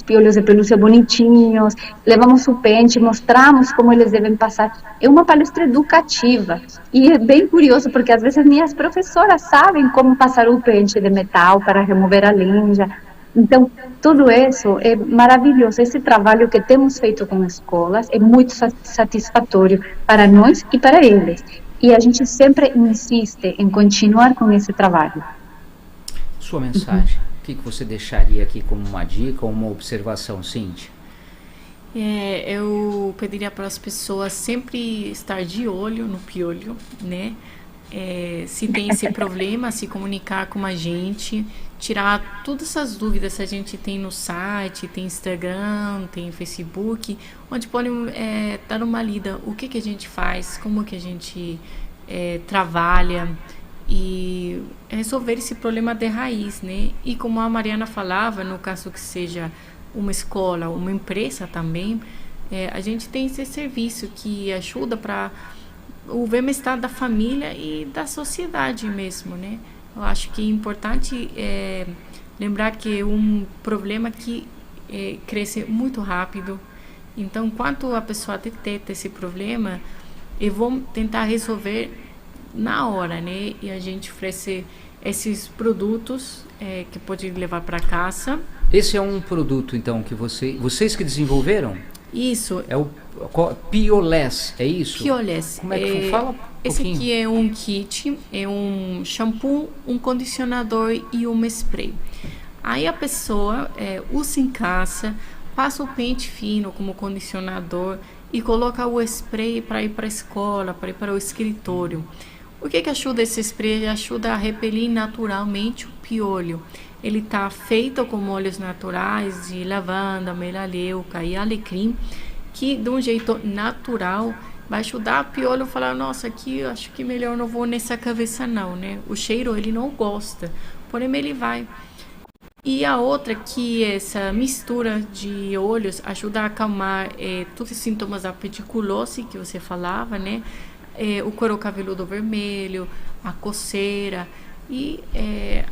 piolhos de pelúcia bonitinhos, levamos o pente, mostramos como eles devem passar. É uma palestra educativa e é bem curioso porque às vezes minhas professoras sabem como passar o pente de metal para remover a lenha. Então, tudo isso é maravilhoso. Esse trabalho que temos feito com escolas é muito satisfatório para nós e para eles. E a gente sempre insiste em continuar com esse trabalho. Sua mensagem, o que você deixaria aqui como uma dica ou uma observação, Cíntia? Eu pediria para as pessoas sempre estar de olho no piolho, né? Se tem esse problema, se comunicar com a gente, tirar todas essas dúvidas que a gente tem no site, tem Instagram, tem Facebook, onde podem dar uma lida, o que a gente faz, como que a gente trabalha e resolver esse problema de raiz, né? E como a Mariana falava, no caso que seja uma escola, uma empresa também, a gente tem esse serviço que ajuda para o bem-estar da família e da sociedade mesmo, né? Eu acho que é importante lembrar que é um problema que cresce muito rápido. Então, enquanto a pessoa detecta esse problema, eu vou tentar resolver na hora, né? E a gente oferece esses produtos que pode levar para casa. Esse é um produto, então, que vocês que desenvolveram? Isso. É o Piolés, é isso? Piolés. Como é que fala? Esse aqui é um kit, é um shampoo, um condicionador e um spray. Aí a pessoa usa em casa, passa o pente fino como condicionador e coloca o spray para ir para a escola, para ir para o escritório. O que ajuda esse spray? Ele ajuda a repelir naturalmente o piolho. Ele está feito com óleos naturais de lavanda, melaleuca e alecrim, que de um jeito natural vai ajudar o piolho a falar, nossa, aqui eu acho que melhor não vou nessa cabeça não, né? O cheiro ele não gosta, porém ele vai. E a outra que essa mistura de óleos ajuda a acalmar todos os sintomas da pediculose que você falava, né? O couro cabeludo vermelho, a coceira e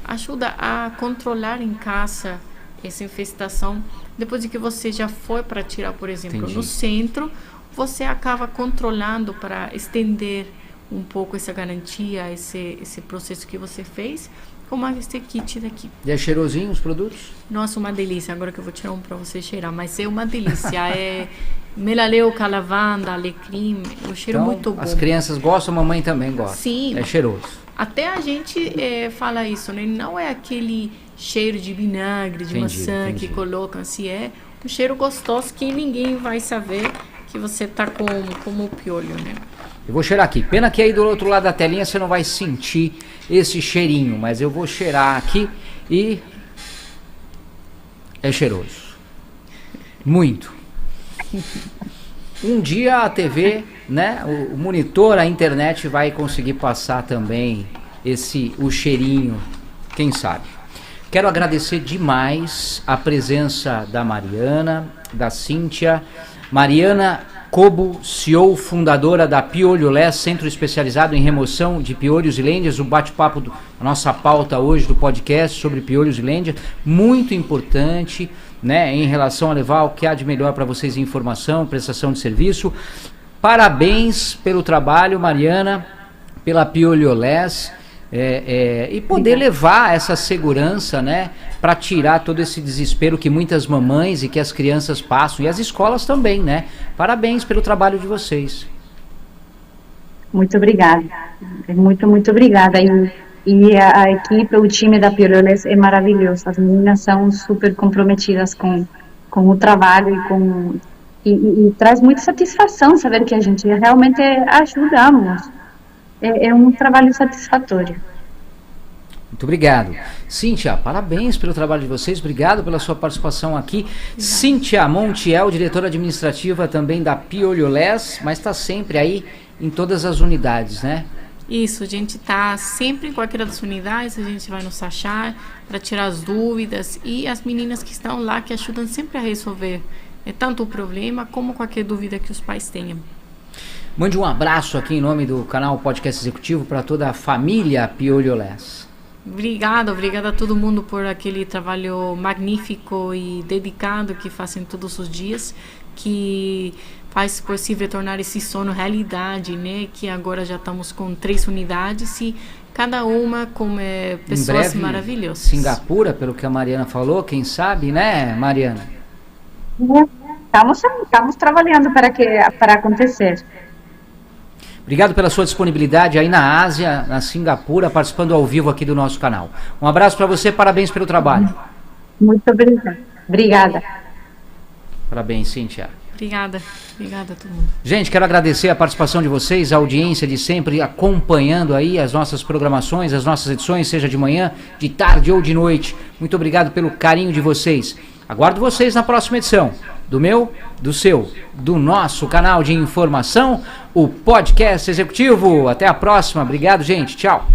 ajuda a controlar em casa essa infestação. Depois de que você já foi para tirar, por exemplo, no centro, você acaba controlando para estender um pouco essa garantia, esse processo que você fez, como esse kit daqui. E é cheirosinho os produtos? Nossa, uma delícia. Agora que eu vou tirar um para você cheirar, mas é uma delícia. É melaleuca, lavanda, alecrim, o cheiro então, muito bom. As crianças gostam, a mamãe também gosta. Sim. É cheiroso. Até a gente fala isso, né? Não é aquele cheiro de vinagre, de maçã que colocam, assim, é um cheiro gostoso que ninguém vai saber que você tá com o piolho, né? Eu vou cheirar aqui. Pena que aí do outro lado da telinha você não vai sentir esse cheirinho, mas eu vou cheirar aqui e é cheiroso. Muito. Um dia a TV, né, o monitor, a internet vai conseguir passar também o cheirinho, quem sabe. Quero agradecer demais a presença da Mariana, da Cíntia. Mariana Cobo, CEO, fundadora da Piolés, centro especializado em remoção de piolhos e lêndias. O bate-papo, a nossa pauta hoje do podcast sobre piolhos e lêndias, muito importante, né, em relação a levar o que há de melhor para vocês em informação, prestação de serviço. Parabéns pelo trabalho, Mariana, pela Piolés. E poder levar essa segurança, né, para tirar todo esse desespero que muitas mamães e que as crianças passam, e as escolas também, né? Parabéns pelo trabalho de vocês. Muito obrigada. Muito obrigada. E a equipe, o time da Piolés é maravilhoso. As meninas são super comprometidas com o trabalho e traz muita satisfação saber que a gente realmente ajudamos. É um trabalho satisfatório. Muito obrigado. Cíntia, parabéns pelo trabalho de vocês, obrigado pela sua participação aqui. Cíntia Montiel, diretora administrativa também da Piolés, mas está sempre aí em todas as unidades, né? Isso, a gente está sempre em qualquer das unidades, a gente vai nos achar para tirar as dúvidas e as meninas que estão lá que ajudam sempre a resolver tanto o problema como qualquer dúvida que os pais tenham. Mande um abraço aqui em nome do canal Podcast Executivo para toda a família Piolés. Obrigada a todo mundo por aquele trabalho magnífico e dedicado que fazem todos os dias, que faz possível tornar esse sonho realidade, né? Que agora já estamos com 3 unidades e cada uma com pessoas em breve, maravilhosas. Singapura, pelo que a Mariana falou, quem sabe, né, Mariana? Estamos trabalhando para acontecer. Obrigado pela sua disponibilidade aí na Ásia, na Singapura, participando ao vivo aqui do nosso canal. Um abraço para você, parabéns pelo trabalho. Muito obrigada. Parabéns, Cíntia. Obrigada a todo mundo. Gente, quero agradecer a participação de vocês, a audiência de sempre, acompanhando aí as nossas programações, as nossas edições, seja de manhã, de tarde ou de noite. Muito obrigado pelo carinho de vocês. Aguardo vocês na próxima edição do meu, do seu, do nosso canal de informação, o Podcast Executivo. Até a próxima. Obrigado, gente. Tchau.